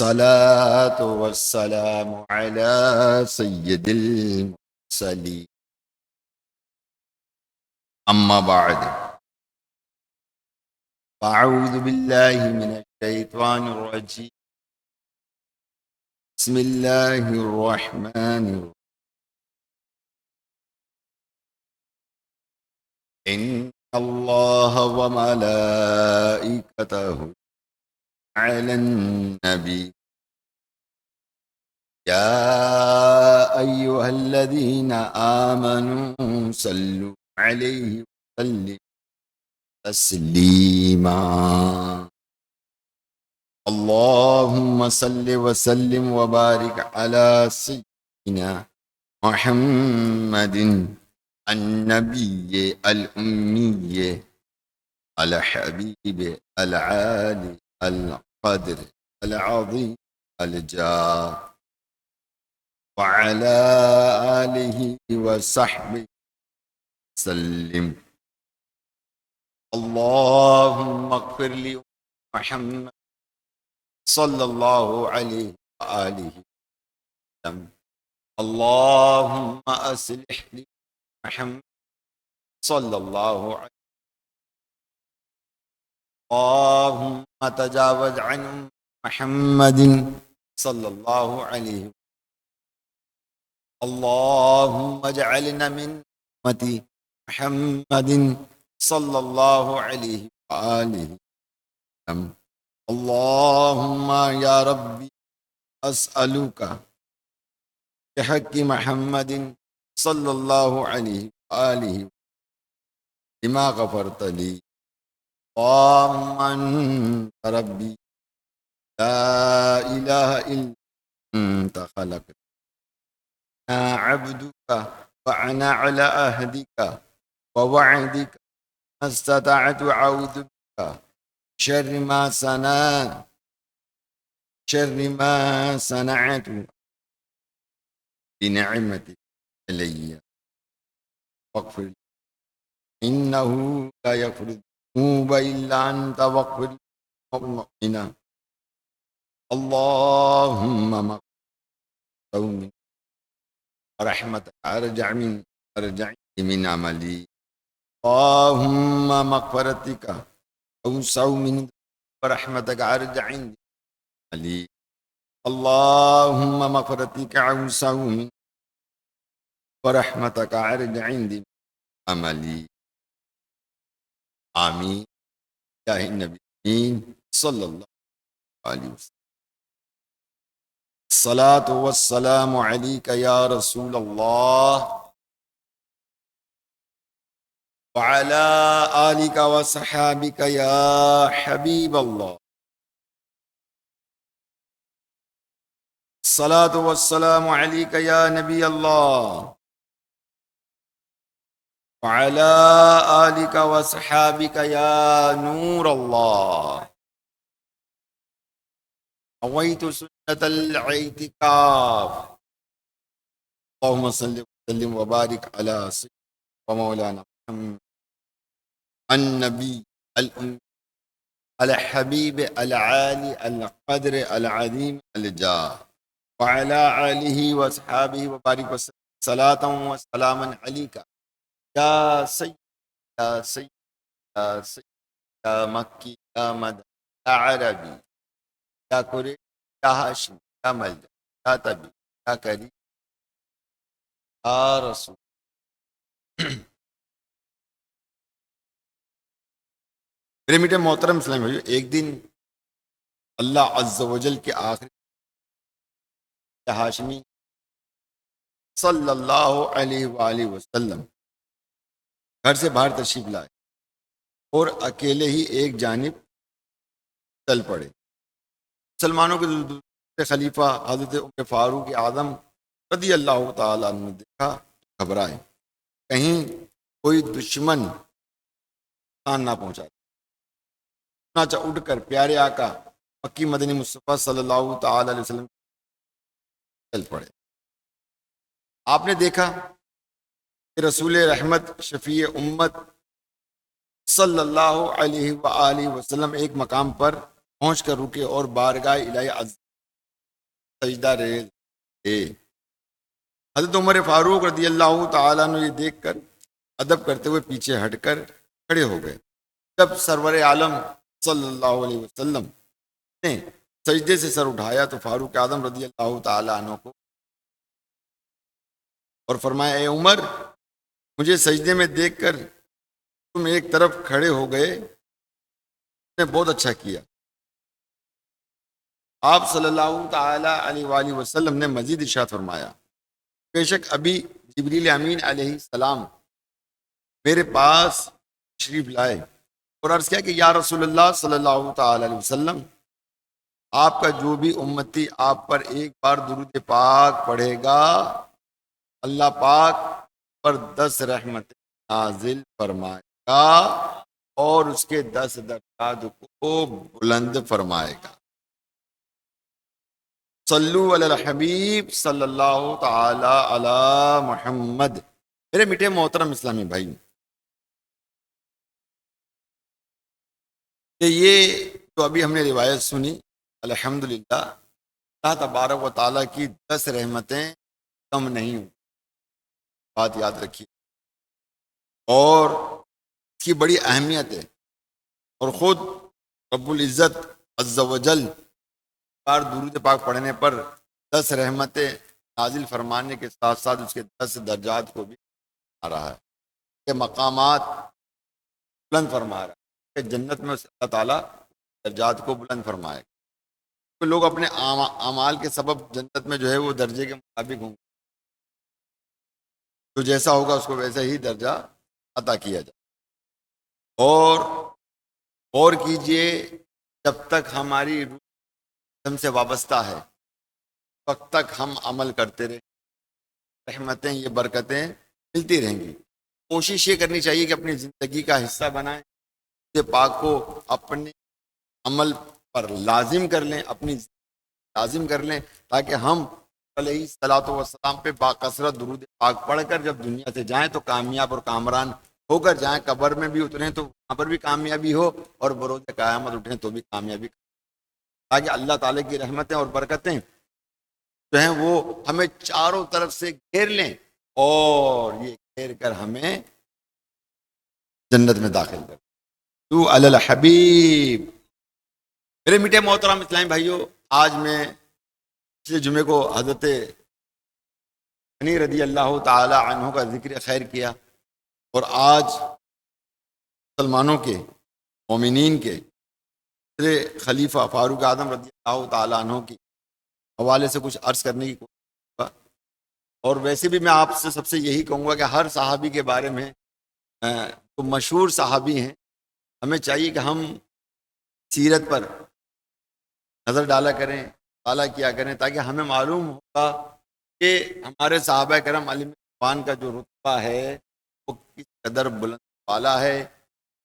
الصلاة والسلام على سيد المرسلين أما بعد فأعوذ بالله من الشيطان الرجيم بسم الله الرحمن الرحيم إن الله وملائكته على النبي يا أيها الذين آمنوا صلوا عليه وسلموا تسليما اللهم صل وسلم وبارك على سيدنا محمد النبي الأمي الحبيب العالي القدر العظيم الجاه وعلى آله وصحبه وسلم اللهم اغفر لي محمد صلى الله عليه وآله وسلم اللهم أصلح لي محمد صلى الله عليه اللهم تجاوز عن محمد صلى الله عليه وسلم اللهم اجعلنا من أمة محمد صلى الله عليه وآله وسلم اللهم يا ربي أسألك بحق محمد صلى الله عليه وآله بما غفرت لي اللهم أنت ربي لا إله إلا أنت خلقتنا عبدك وأنا على عهدك ووعدك ما استطعت أعوذ بك شر ما صنعت بنعمتك علي واغفر لي إنه لا يغفر الذنوب إلا أنت واغفر للمؤمنين اللهم مغفر ورحمتك أرجع من عملي اللهم مغفرتك أوسع من ورحمتك أرجع عندي عملي اللهم مغفرتك أوسع من ورحمتك أرجع عندي عملي آمين يا النبي صلى الله عليه وسلم الصلاة والسلام عليك يا رسول الله وعلى آلك وصحابك يا حبيب الله الصلاة والسلام عليك يا نبي الله وعلى آلك وصحابك يا نور الله نويت سنة الاعتكاف اللهم صل وسلم وبارك على سيدنا ومولانا محمد النبي الأمي الحبيب العالي القدر العظيم الجاه وعلى آله وصحابه وبارك وسلم صلاة وسلاما عليك يا سيد يا سيد يا سيد يا مكي يا مدني يا عربي يا قريش يا هاشم يا ملجأ يا طبيب يا کریم يا رسول میرے میٹھے محترم اسلام بھائیو، ایک دن اللہ عز و جل کے آخری ہاشمی صلی اللہ علیہ وآلہ وسلم گھر سے باہر تشریف لائے اور اکیلے ہی ایک جانب چل پڑے۔ مسلمانوں کے دوسرے خلیفہ حضرت عمر فاروق اعظم رضی اللہ تعالیٰ عنہ نے دیکھا، گھبرائے کہیں کوئی دشمن نقصان نہ پہنچا، چنانچہ اٹھ کر پیارے آقا مکی مدنی مصطفیٰ صلی اللہ تعالیٰ علیہ وسلم چل پڑے۔ آپ نے دیکھا کہ رسول رحمت شفیع امت صلی اللہ علیہ وآلہ وسلم ایک مقام پر پہنچ کر رکے اور بارگاہ الہی عز سجدہ ریز تھے۔ حضرت عمر فاروق رضی اللہ تعالیٰ عنہ یہ دیکھ کر ادب کرتے ہوئے پیچھے ہٹ کر کھڑے ہو گئے۔ جب سرور عالم صلی اللہ علیہ وسلم نے سجدے سے سر اٹھایا تو فاروق اعظم رضی اللہ تعالیٰ عنہ کو اور فرمایا، اے عمر، مجھے سجدے میں دیکھ کر تم ایک طرف کھڑے ہو گئے، نے بہت اچھا کیا۔ آپ صلی اللہ تعالی علیہ وآلہ وسلم نے مزید ارشاد فرمایا، بے شک ابھی جبریل امین علیہ السلام میرے پاس تشریف لائے اور عرض کیا کہ یا رسول اللہ صلی اللہ تعالی علیہ وسلم، آپ کا جو بھی امتی آپ پر ایک بار درود پاک پڑھے گا، اللہ پاک پر 10 رحمت نازل فرمائے گا اور اس کے 10 درجات کو بلند فرمائے گا۔ صلو علی الحبیب صلی اللہ تعالی علی محمد۔ میرے میٹھے محترم اسلامی بھائی، کہ یہ جو ابھی ہم نے روایت سنی، الحمدللہ اللہ تبارک و تعالیٰ کی 10 رحمتیں کم نہیں ہوں، بات یاد رکھیے، اور اس کی بڑی اہمیت ہے، اور خود رب العزت عز و جل بار درود پاک پڑھنے پر 10 رحمتیں نازل فرمانے کے ساتھ ساتھ اس کے 10 درجات کو بھی آ رہا ہے، کہ مقامات بلند فرما رہا ہے، کہ جنت میں اللہ تعالیٰ درجات کو بلند فرمائے گا۔ تو لوگ اپنے اعمال کے سبب جنت میں جو ہے وہ درجے کے مطابق ہوں گے، تو جیسا ہوگا اس کو ویسا ہی درجہ عطا کیا جائے۔ اور غور کیجئے، جب تک ہماری روح ہم سے وابستہ ہے، وقت تک ہم عمل کرتے رہیں، رحمتیں، یہ برکتیں ملتی رہیں گی۔ کوشش یہ کرنی چاہیے کہ اپنی زندگی کا حصہ بنائیں، یہ پاک کو اپنے عمل پر لازم کر لیں، اپنی لازم کر لیں، تاکہ ہم علیہ الصلوۃ والسلام پہ باکثرت درود پاک پڑھ کر جب دنیا سے جائیں تو کامیاب اور کامران ہو کر جائیں، قبر میں بھی اتریں تو وہاں پر بھی کامیابی ہو، اور بروز قیامت اٹھیں تو بھی کامیابی، تاکہ اللہ تعالیٰ کی رحمتیں اور برکتیں جو ہیں وہ ہمیں چاروں طرف سے گھیر لیں، اور یہ گھیر کر ہمیں جنت میں داخل کر۔ تو علی الحبیب۔ میرے میٹھے محترم اسلامی بھائیوں، آج میں پچھلے جمعے کو حضرت علی رضی اللہ تعالی عنہ کا ذکر خیر کیا، اور آج مسلمانوں کے، مومنین کے خلیفہ فاروق اعظم رضی اللہ تعالی عنہ کی حوالے سے کچھ عرض کرنے کی کوشش کروں گا۔ اور ویسے بھی میں آپ سے سب سے یہی کہوں گا کہ ہر صحابی کے بارے میں جو مشہور صحابی ہیں، ہمیں چاہیے کہ ہم سیرت پر نظر ڈالا کریں، مطالعہ کیا کریں، تاکہ ہمیں معلوم ہوگا کہ ہمارے صحابہ کرام علیہ رضوان کا جو رتبہ ہے وہ کس قدر بلند والا ہے۔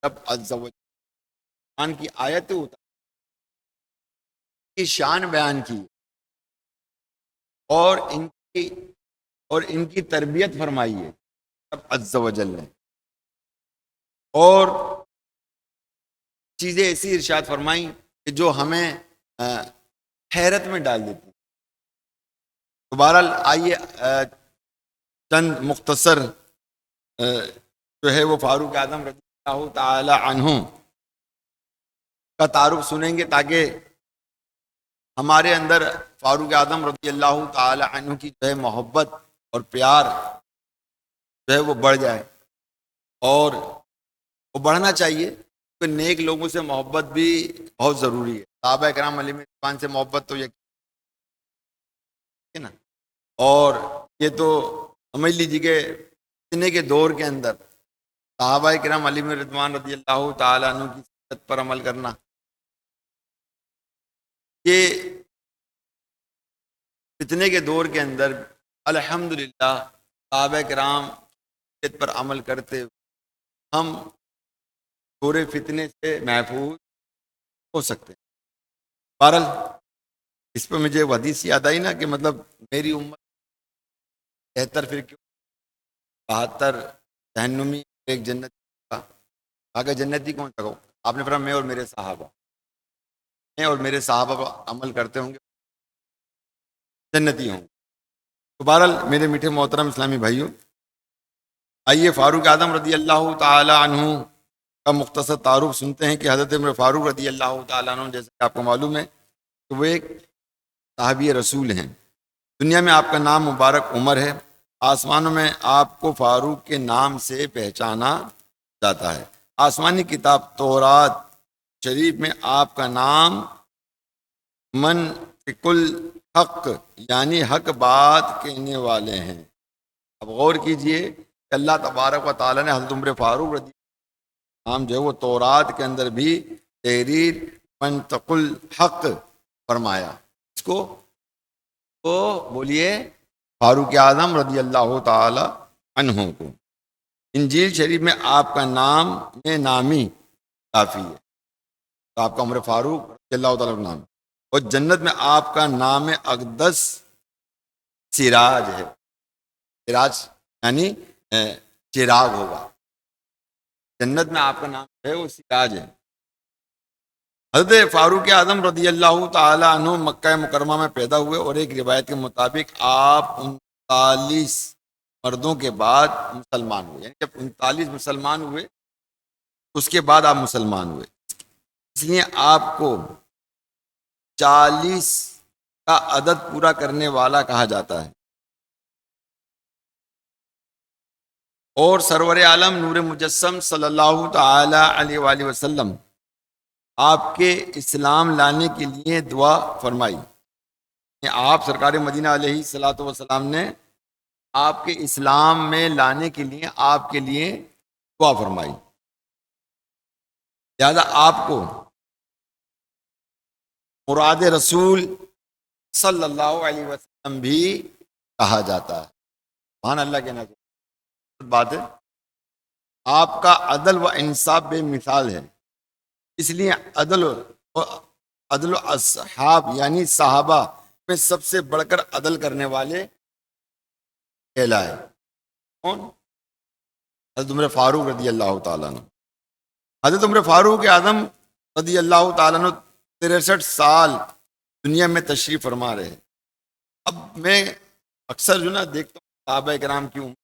رب عز و جل کی آیتیں کی شان بیان کی، اور ان کی تربیت فرمائی ہے رب عز و جل نے، اور چیزیں ایسی ارشاد فرمائیں کہ جو ہمیں حیرت میں ڈال دیتی۔ تو بہرحال آئیے چند مختصر جو ہے وہ فاروق اعظم رضی اللہ تعالی عنہ کا تعارف سنیں گے، تاکہ ہمارے اندر فاروق اعظم رضی اللہ تعالی عنہ کی جو ہے محبت اور پیار جو ہے وہ بڑھ جائے، اور وہ بڑھنا چاہیے، کیونکہ نیک لوگوں سے محبت بھی بہت ضروری ہے۔ صحابہ کرام علیہ رضوان سے محبت تو یقین ہے نا، اور یہ تو سمجھ لیجیے کہ فتنے کے دور کے اندر صحابہ کرام علیہ رضوان رضی اللہ تعالیٰ عنہ کی سنت پر عمل کرنا، یہ فتنے کے دور کے اندر الحمدللہ صحابہ کرام سنت پر عمل کرتے ہوئے ہم پورے فتنے سے محفوظ ہو سکتے ہیں۔ بہرحال اس پہ مجھے وہ حدیث یاد آئی نا، کہ مطلب میری امت 73 فرقے، 72 جہنمی، ایک جنتی کا۔ آگے جنتی کون سا؟ آپ نے فرمایا میں اور میرے صحابہ، میں اور میرے صحابہ عمل کرتے ہوں گے جنتی ہوں۔ تو بہرحال میرے میٹھے محترم اسلامی بھائیوں، آئیے فاروق اعظم رضی اللہ تعالی عنہ کا مختصر تعارف سنتے ہیں کہ حضرت عمر فاروق رضی اللہ تعالیٰ عنہ، جیسے کہ آپ کو معلوم ہے کہ وہ ایک صحابی رسول ہیں۔ دنیا میں آپ کا نام مبارک عمر ہے، آسمانوں میں آپ کو فاروق کے نام سے پہچانا جاتا ہے۔ آسمانی کتاب تورات شریف میں آپ کا نام منطق الحق یعنی حق بات کہنے والے ہیں۔ اب غور کیجئے کہ اللہ تبارک و تعالیٰ نے حضرت عمر فاروق رضی نام جو ہے وہ تورات کے اندر بھی تحریر منطق الحق فرمایا۔ اس کو تو بولیے فاروق اعظم رضی اللہ تعالی عنہ کو۔ انجیل شریف میں آپ کا نام میں نامی کافی ہے، تو آپ کا عمر فاروق رضی اللہ تعالیٰ کا نام، اور جنت میں آپ کا نام اقدس سراج ہے۔ سراج یعنی چراغ ہوگا، جنت میں آپ کا نام ہے وہ سراج ہے۔ حضرت فاروق اعظم رضی اللہ تعالی عنہ مکہ مکرمہ میں پیدا ہوئے، اور ایک روایت کے مطابق آپ 39 مردوں کے بعد مسلمان ہوئے، یعنی جب 39 مسلمان ہوئے اس کے بعد آپ مسلمان ہوئے۔ اس لیے آپ کو 40 کا عدد پورا کرنے والا کہا جاتا ہے۔ اور سرور عالم نور مجسم صلی اللہ تعالی علیہ وآلہ وسلم آپ کے اسلام لانے کے لیے دعا فرمائی۔ آپ سرکار مدینہ علیہ الصلوۃ والسلام نے آپ کے اسلام میں لانے کے لیے آپ کے لیے دعا فرمائی، لہذا آپ کو مراد رسول صلی اللہ علیہ وسلم بھی کہا جاتا ہے۔ سبحان اللہ کہنا چاہیے بات ہے۔ آپ کا عدل و انصاف بے مثال ہے، اس لیے عدل و اصحاب یعنی صحابہ میں سب سے بڑھ کر عدل کرنے والے کہلائے۔ کون؟ حضرت عمر فاروق رضی اللہ تعالیٰ عنہ۔ حضرت عمر فاروق اعظم رضی اللہ تعالیٰ عنہ 63 سال دنیا میں تشریف فرما رہے ہیں۔ اب میں اکثر جو نا دیکھتا ہوں صحابہ کرام کی عمر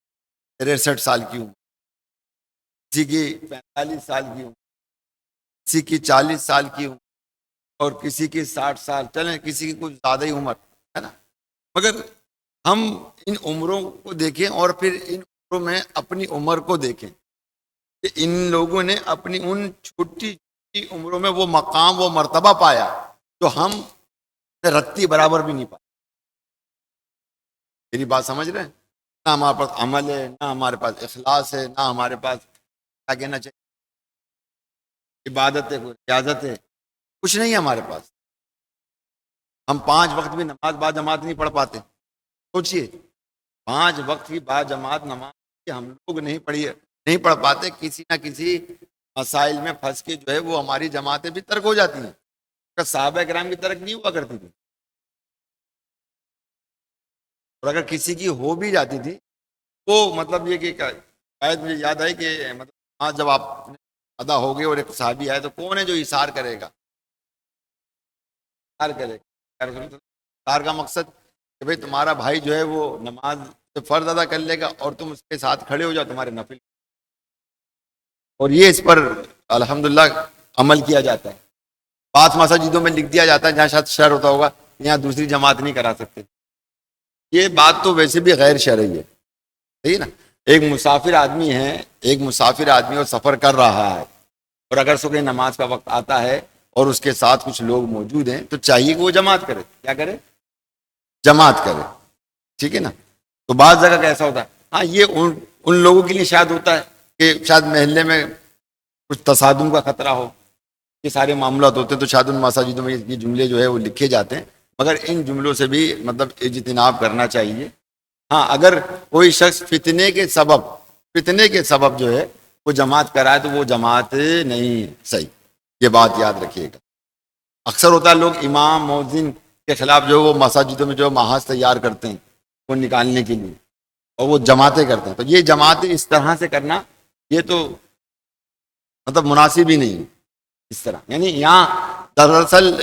63 سال کی عمر، کسی کی 45 سال کی عمر، کسی کی 40 سال کی عمر، اور کسی کی 60 سال، چلیں کسی کی کچھ زیادہ ہی عمر ہے نا، مگر ہم ان عمروں کو دیکھیں اور پھر ان عمروں میں اپنی عمر کو دیکھیں کہ ان لوگوں نے اپنی ان چھوٹی چھوٹی عمروں میں وہ مقام وہ مرتبہ پایا جو ہم رتی برابر بھی نہیں پائے۔ میری بات سمجھ رہے ہیں؟ نہ ہمارے پاس عمل ہے، نہ ہمارے پاس اخلاص ہے، نہ ہمارے پاس کیا کہنا چاہیے عبادت ہے، کوئی ریاضت ہے، کچھ نہیں ہے ہمارے پاس۔ ہم 5 وقت بھی نماز با جماعت نہیں پڑھ پاتے۔ سوچئے 5 وقت کی با جماعت نماز ہم لوگ نہیں پڑھ پاتے، کسی نہ کسی مسائل میں پھنس کے جو ہے وہ ہماری جماعتیں بھی ترک ہو جاتی ہیں۔ صحابہ کرام کی ترک نہیں ہوا کرتی تھی، اور اگر کسی کی ہو بھی جاتی تھی وہ مطلب یہ کہ شاید مجھے یاد آئی کہ مطلب جب آپ ادا ہو گئے اور ایک صحابی آئے تو کون ہے جو اثار کرے گا؟ اثار کا مقصد کہ بھئی تمہارا بھائی جو ہے وہ نماز فرض ادا کر لے گا اور تم اس کے ساتھ کھڑے ہو جاؤ تمہارے نفل، اور یہ اس پر الحمدللہ عمل کیا جاتا ہے۔ بعض مساجدوں میں لکھ دیا جاتا ہے جہاں شاید شر ہوتا ہوگا یہاں دوسری جماعت نہیں کرا سکتے۔ یہ بات تو ویسے بھی غیر شرعی ہے، صحیح ہے نا؟ ایک مسافر آدمی اور سفر کر رہا ہے، اور اگر صبح نماز کا وقت آتا ہے اور اس کے ساتھ کچھ لوگ موجود ہیں تو چاہیے کہ وہ جماعت کرے۔ کیا کرے؟ جماعت کرے، ٹھیک ہے نا؟ تو بعض جگہ کا ایسا ہوتا ہے، ہاں یہ ان لوگوں کے لیے شاید ہوتا ہے کہ شاید محلے میں کچھ تصادم کا خطرہ ہو، یہ سارے معاملات ہوتے ہیں تو شاید ان مساجدوں میں یہ جملے جو ہے وہ لکھے جاتے ہیں، مگر ان جملوں سے بھی مطلب اجتناب کرنا چاہیے۔ ہاں اگر کوئی شخص فتنے کے سبب جو ہے وہ جماعت کرائے تو وہ جماعت نہیں صحیح، یہ بات یاد رکھیے گا۔ اکثر ہوتا ہے لوگ امام مؤذن کے خلاف جو وہ مساجدوں میں جو محاذ تیار کرتے ہیں وہ نکالنے کے لیے، اور وہ جماعتیں کرتے ہیں، تو یہ جماعتیں اس طرح سے کرنا یہ تو مطلب مناسب ہی نہیں ہے اس طرح۔ یعنی یہاں دراصل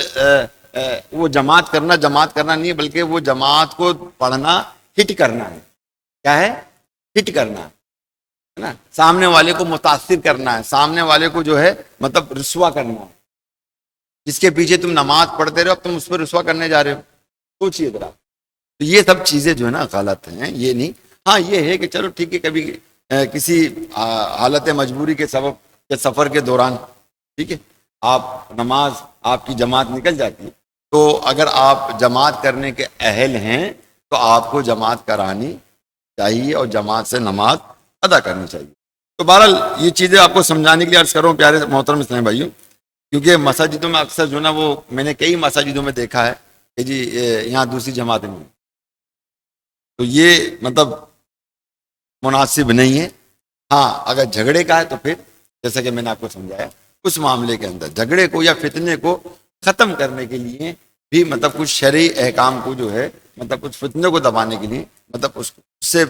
وہ جماعت کرنا نہیں ہے، بلکہ وہ جماعت کو پڑھنا ہٹ کرنا ہے. کیا ہے؟ ہٹ کرنا ہے نا، سامنے والے کو متاثر کرنا ہے، سامنے والے کو جو ہے مطلب رسوا کرنا ہے. جس کے پیچھے تم نماز پڑھتے رہو اب تم اس پہ رسوا کرنے جا رہے ہو، سوچیے ذرا. تو یہ سب چیزیں جو ہے نا غلط ہیں. یہ نہیں، ہاں یہ ہے کہ چلو ٹھیک ہے، کبھی کسی حالت مجبوری کے سبب یا سفر کے دوران ٹھیک ہے آپ نماز آپ کی جماعت نکل جاتی ہے، تو اگر آپ جماعت کرنے کے اہل ہیں تو آپ کو جماعت کرانی چاہیے اور جماعت سے نماز ادا کرنی چاہیے. تو بہرحال یہ چیزیں آپ کو سمجھانے کے لیے عرض کر رہا ہوں پیارے محترم اسلام بھائیوں، کیونکہ مساجدوں میں اکثر جو ہے نا وہ میں نے کئی مساجدوں میں دیکھا ہے کہ جی یہاں دوسری جماعتیں نہیں، تو یہ مطلب مناسب نہیں ہے. ہاں اگر جھگڑے کا ہے تو پھر جیسا کہ میں نے آپ کو سمجھایا اس معاملے کے اندر جھگڑے کو یا فتنے کو ختم کرنے کے لیے بھی مطلب کچھ شرعی احکام کو جو ہے مطلب کچھ فتنے کو دبانے کے لیے مطلب اس سے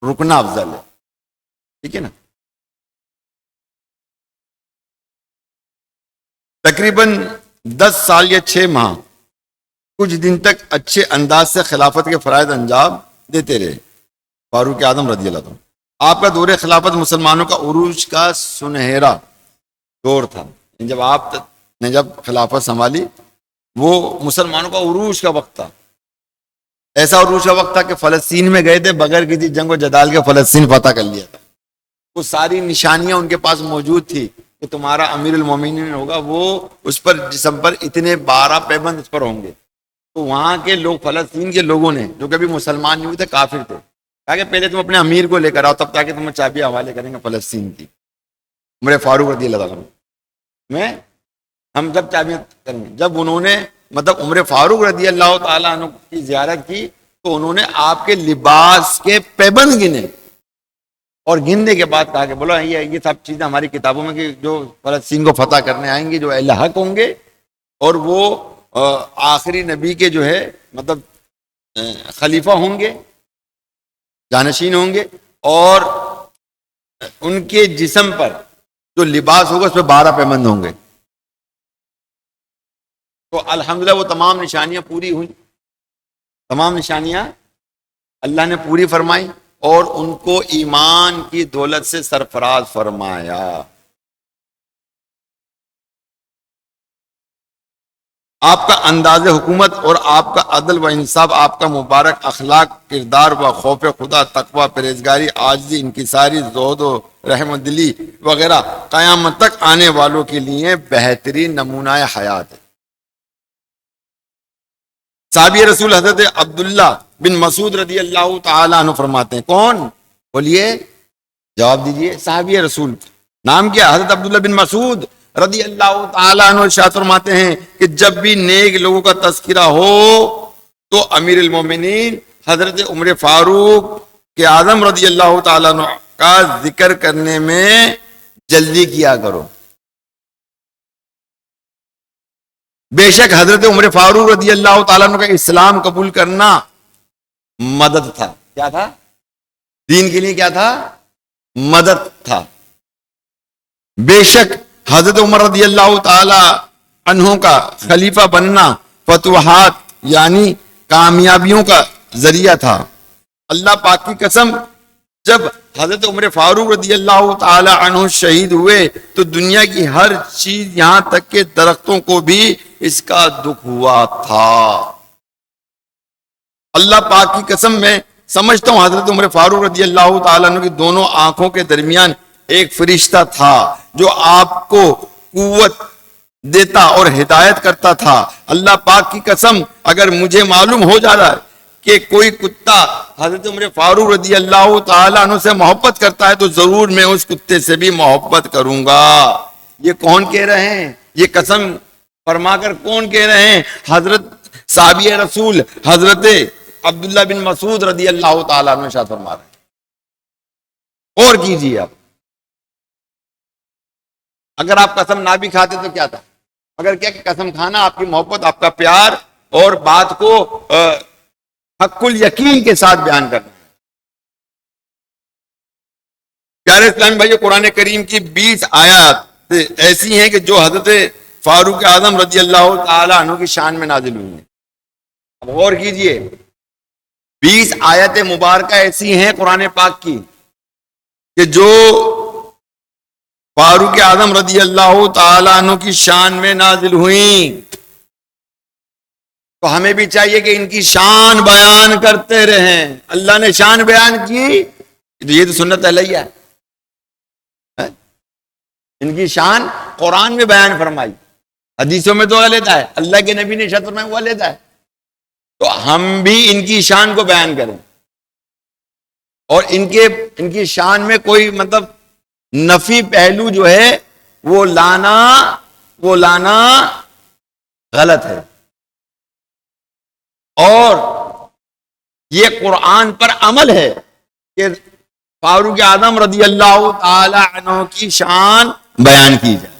رکنا افضل ہے. ٹھیک ہے نا. تقریباً 10 سال یا 6 ماہ کچھ دن تک اچھے انداز سے خلافت کے فرائض انجام دیتے رہے فاروق اعظم رضی اللہ عنہ. آپ کا دور خلافت مسلمانوں کا عروج کا سنہرا دور تھا. جب خلافت سنبھالی وہ مسلمانوں کا عروج کا وقت تھا. ایسا عروج کا وقت تھا کہ فلسطین میں گئے تھے بغیر کسی جنگ و جدال کے فلسطین فتح کر لیا تھا. وہ ساری نشانیاں ان کے پاس موجود تھی کہ تمہارا امیر المومنین ہوگا، وہ اس پر جسم پر اتنے 12 پیبند اس پر ہوں گے. تو وہاں کے لوگ فلسطین کے لوگوں نے جو کبھی مسلمان نہیں ہوئے تھے کافر تھے کہا کہ پہلے تم اپنے امیر کو لے کر آؤ تب تاکہ تمہیں چابی حوالے کریں گے فلسطین کی. عمر فاروق رضی اللہ عنہ میں ہم جب چابیاں کریں گے. جب انہوں نے مطلب عمر فاروق رضی اللہ تعالیٰ عنہ کی زیارت کی تو انہوں نے آپ کے لباس کے پیبند گنے اور گننے کے بعد کہا کہ بولو یہ سب چیزیں ہماری کتابوں میں کہ جو فلسطین کو فتح کرنے آئیں گے جو اہل حق ہوں گے اور وہ آخری نبی کے جو ہے مطلب خلیفہ ہوں گے، جانشین ہوں گے، اور ان کے جسم پر جو لباس ہوگا اس پہ 12 پیبند ہوں گے. تو الحمدللہ وہ تمام نشانیاں پوری ہوئی، تمام نشانیاں اللہ نے پوری فرمائی اور ان کو ایمان کی دولت سے سرفراز فرمایا. آپ کا انداز حکومت اور آپ کا عدل و انصاف، آپ کا مبارک اخلاق، کردار و خوف خدا، تقوی، پرہیزگاری، عاجزی، انکساری، زہد و رحم دلی وغیرہ قیامت تک آنے والوں کے لیے بہترین نمونہ حیات ہے. صحابی رسول حضرت عبداللہ بن مسعود رضی اللہ تعالیٰ عنہ فرماتے ہیں. کون؟ بولیے، جواب دیجئے. صحابی رسول، نام کیا؟ حضرت عبداللہ بن مسعود رضی اللہ تعالیٰ عنہ ارشاد فرماتے ہیں کہ جب بھی نیک لوگوں کا تذکرہ ہو تو امیر المومنین حضرت عمر فاروق کے اعظم رضی اللہ تعالیٰ عنہ کا ذکر کرنے میں جلدی کیا کرو. بے شک حضرت عمر فاروق رضی اللہ تعالیٰ عنہ کا اسلام قبول کرنا مدد تھا. کیا تھا؟ دین کے لیے کیا تھا؟ مدد تھا. بے شک حضرت عمر رضی اللہ تعالی عنہ کا خلیفہ بننا فتوحات یعنی کامیابیوں کا ذریعہ تھا. اللہ پاک کی قسم جب حضرت عمر فاروق رضی اللہ تعالی عنہ شہید ہوئے تو دنیا کی ہر چیز یہاں تک کہ درختوں کو بھی اس کا دکھ ہوا تھا. اللہ پاک کی قسم میں سمجھتا ہوں حضرت عمر فاروق رضی اللہ تعالیٰ عنہ کی دونوں آنکھوں کے درمیان ایک فرشتہ تھا جو آپ کو قوت دیتا اور ہدایت کرتا تھا. اللہ پاک کی قسم اگر مجھے معلوم ہو جا رہا ہے کہ کوئی کتا حضرت عمر فاروق رضی اللہ تعالیٰ عنہ سے محبت کرتا ہے تو ضرور میں اس کتے سے بھی محبت کروں گا. یہ کون کہہ رہے ہیں؟ یہ قسم فرما کر کون کہہ رہے ہیں؟ حضرت صحابی رسول حضرت عبداللہ بن مسعود رضی اللہ تعالیٰ عنہ ارشاد فرما رہے ہیں. اور کیجیے آپ، اگر آپ قسم نہ بھی کھاتے تو کیا تھا؟ مگر کیا کہ قسم کھانا آپ کی محبت، آپ کا پیار اور بات کو حق الیقین کے ساتھ بیان کرنا. پیارے اسلامی بھائی، قرآن کریم کی 20 آیات ایسی ہیں کہ جو حضرت فاروق اعظم رضی اللہ تعالی عنہ کی شان میں نازل ہوئی ہیں. اب غور کیجئے، 20 آیت مبارکہ ایسی ہیں قرآن پاک کی کہ جو فاروق اعظم رضی اللہ تعالی عنہ کی شان میں نازل ہوئیں. تو ہمیں بھی چاہیے کہ ان کی شان بیان کرتے رہیں. اللہ نے شان بیان کی، یہ تو سنت علیہ ہے. ان کی شان قرآن میں بیان فرمائی، حدیثوں میں تو علیحدہ ہے، اللہ کے نبی نے شطر میں وہ علیحدہ ہے. تو ہم بھی ان کی شان کو بیان کریں، اور ان کی شان میں کوئی مطلب نفی پہلو جو ہے وہ لانا غلط ہے. اور یہ قرآن پر عمل ہے کہ فاروق اعظم رضی اللہ تعالی عنہ کی شان بیان کی جائے.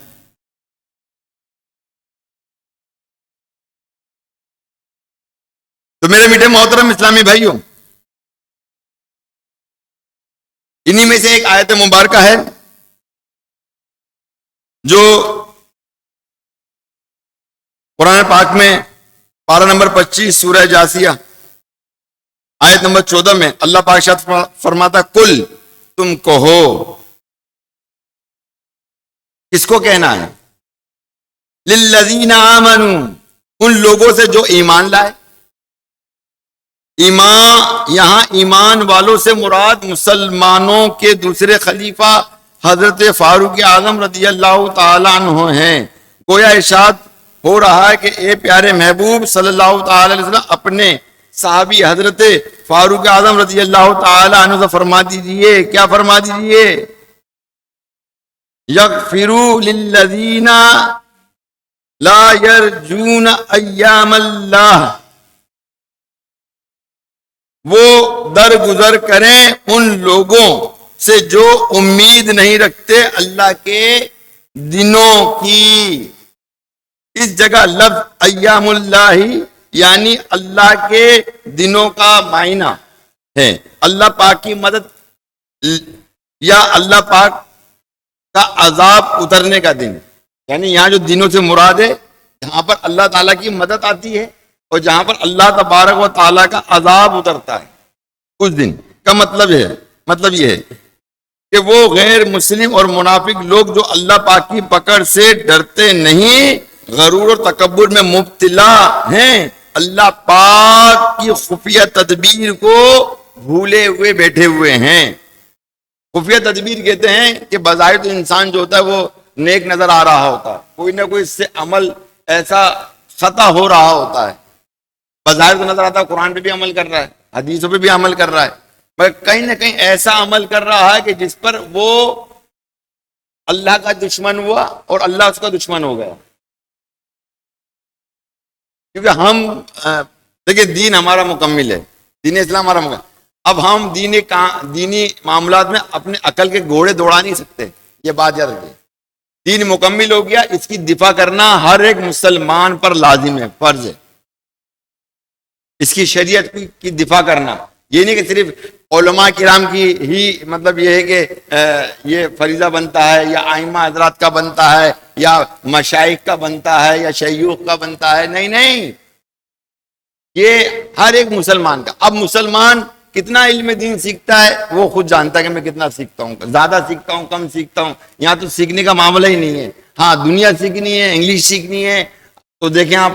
تو میرے میٹھے محترم اسلامی بھائیوں، انہی میں سے ایک آیت مبارکہ ہے جو قرآن پاک میں پارہ نمبر 25 سورہ جاسیہ آیت نمبر 14 میں اللہ پاک ارشاد فرماتا، کل تم کہو. کس کو کہنا ہے؟ للذین آمنوا، ان لوگوں سے جو ایمان لائے. ایمان، یہاں ایمان والوں سے مراد مسلمانوں کے دوسرے خلیفہ حضرت فاروق اعظم رضی اللہ تعالی عنہ ہیں. گویا ارشاد ہو رہا ہے کہ اے پیارے محبوب صلی اللہ تعالی علیہ وسلم اپنے صحابی حضرت فاروق اعظم رضی اللہ تعالی عنہ سے فرما دیجئے. کیا فرما دیجئے؟ یغفروا للذین لا یرجون ایام اللہ، وہ درگزر کریں ان لوگوں سے جو امید نہیں رکھتے اللہ کے دنوں کی. اس جگہ لفظ ایام اللہ یعنی اللہ کے دنوں کا معنی ہے اللہ پاک کی مدد یا اللہ پاک کا عذاب اترنے کا دن. یعنی یہاں جو دنوں سے مراد ہے جہاں پر اللہ تعالیٰ کی مدد آتی ہے اور جہاں پر اللہ تبارک و تعالیٰ کا عذاب اترتا ہے، اس دن کا مطلب یہ ہے کہ وہ غیر مسلم اور منافق لوگ جو اللہ پاک کی پکڑ سے ڈرتے نہیں، غرور اور تکبر میں مبتلا ہیں، اللہ پاک کی خفیہ تدبیر کو بھولے ہوئے بیٹھے ہوئے ہیں. خفیہ تدبیر کہتے ہیں کہ بظاہر تو انسان جو ہوتا ہے وہ نیک نظر آ رہا ہوتا ہے، کوئی نہ کوئی اس سے عمل ایسا خطا ہو رہا ہوتا ہے، بظاہر تو نظر آتا ہے قرآن پہ بھی عمل کر رہا ہے، حدیثوں پہ بھی عمل کر رہا ہے، مگر کہیں نہ کہیں ایسا عمل کر رہا ہے کہ جس پر وہ اللہ کا دشمن ہوا اور اللہ اس کا دشمن ہو گیا. کیونکہ ہم دیکھیں دین ہمارا مکمل ہے، دین اسلام ہمارا مکمل. اب ہم دینی معاملات میں اپنے عقل کے گھوڑے دوڑا نہیں سکتے، یہ بات یاد رکھیں. دین مکمل ہو گیا، اس کی دفاع کرنا ہر ایک مسلمان پر لازم ہے، فرض ہے. اس کی شریعت کی دفاع کرنا، یہ نہیں کہ صرف علماء کرام کی ہی مطلب یہ ہے کہ یہ فریضہ بنتا ہے یا ائمہ حضرات کا بنتا ہے یا مشائخ کا بنتا ہے یا شیوخ کا بنتا ہے. نہیں، یہ ہر ایک مسلمان کا. اب مسلمان کتنا علم دین سیکھتا ہے وہ خود جانتا ہے کہ میں کتنا سیکھتا ہوں، زیادہ سیکھتا ہوں، کم سیکھتا ہوں. یہاں تو سیکھنے کا معاملہ ہی نہیں ہے. ہاں دنیا سیکھنی ہے، انگلش سیکھنی ہے تو دیکھیں آپ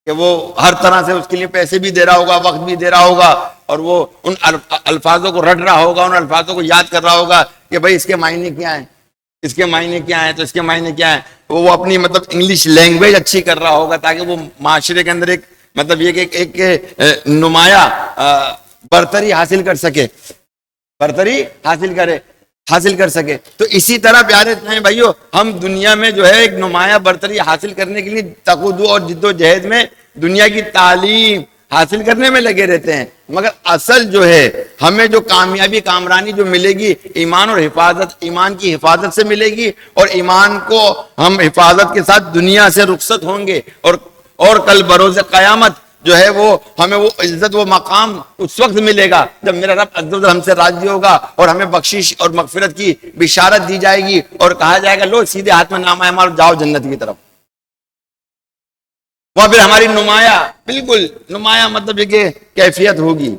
کہ وہ ہر طرح سے اس کے لیے پیسے بھی دے رہا ہوگا، وقت بھی دے رہا ہوگا، اور وہ ان الفاظوں کو رٹ رہا ہوگا، ان الفاظوں کو یاد کر رہا ہوگا کہ بھائی اس کے معنی کیا ہیں، اس کے معنی کیا ہیں، تو اس کے معنی کیا ہیں. وہ اپنی مطلب انگلش لینگویج اچھی کر رہا ہوگا تاکہ وہ معاشرے کے اندر ایک مطلب یہ کہ ایک نمایاں برتری حاصل کر سکے، برتری حاصل کر سکے. تو اسی طرح پیارے بھائیو ہم دنیا میں جو ہے ایک نمایاں برتری حاصل کرنے کے لیے تقدو اور جد و جہد میں دنیا کی تعلیم حاصل کرنے میں لگے رہتے ہیں، مگر اصل جو ہے ہمیں جو کامیابی کامرانی جو ملے گی ایمان اور حفاظت، ایمان کی حفاظت سے ملے گی، اور ایمان کو ہم حفاظت کے ساتھ دنیا سے رخصت ہوں گے، اور کل بروز قیامت جو ہے وہ ہمیں وہ عزت و مقام اس وقت ملے گا جب میرا رب عز و جل ہم سے راضی ہوگا اور ہمیں بخشش اور مغفرت کی بشارت دی جائے گی اور کہا جائے گا لو سیدھے ہاتھ میں نامہ اعمال جاؤ جنت کی طرف. وہاں پھر ہماری نمایاں، بالکل نمایاں مطلب یہ کہ کیفیت ہوگی،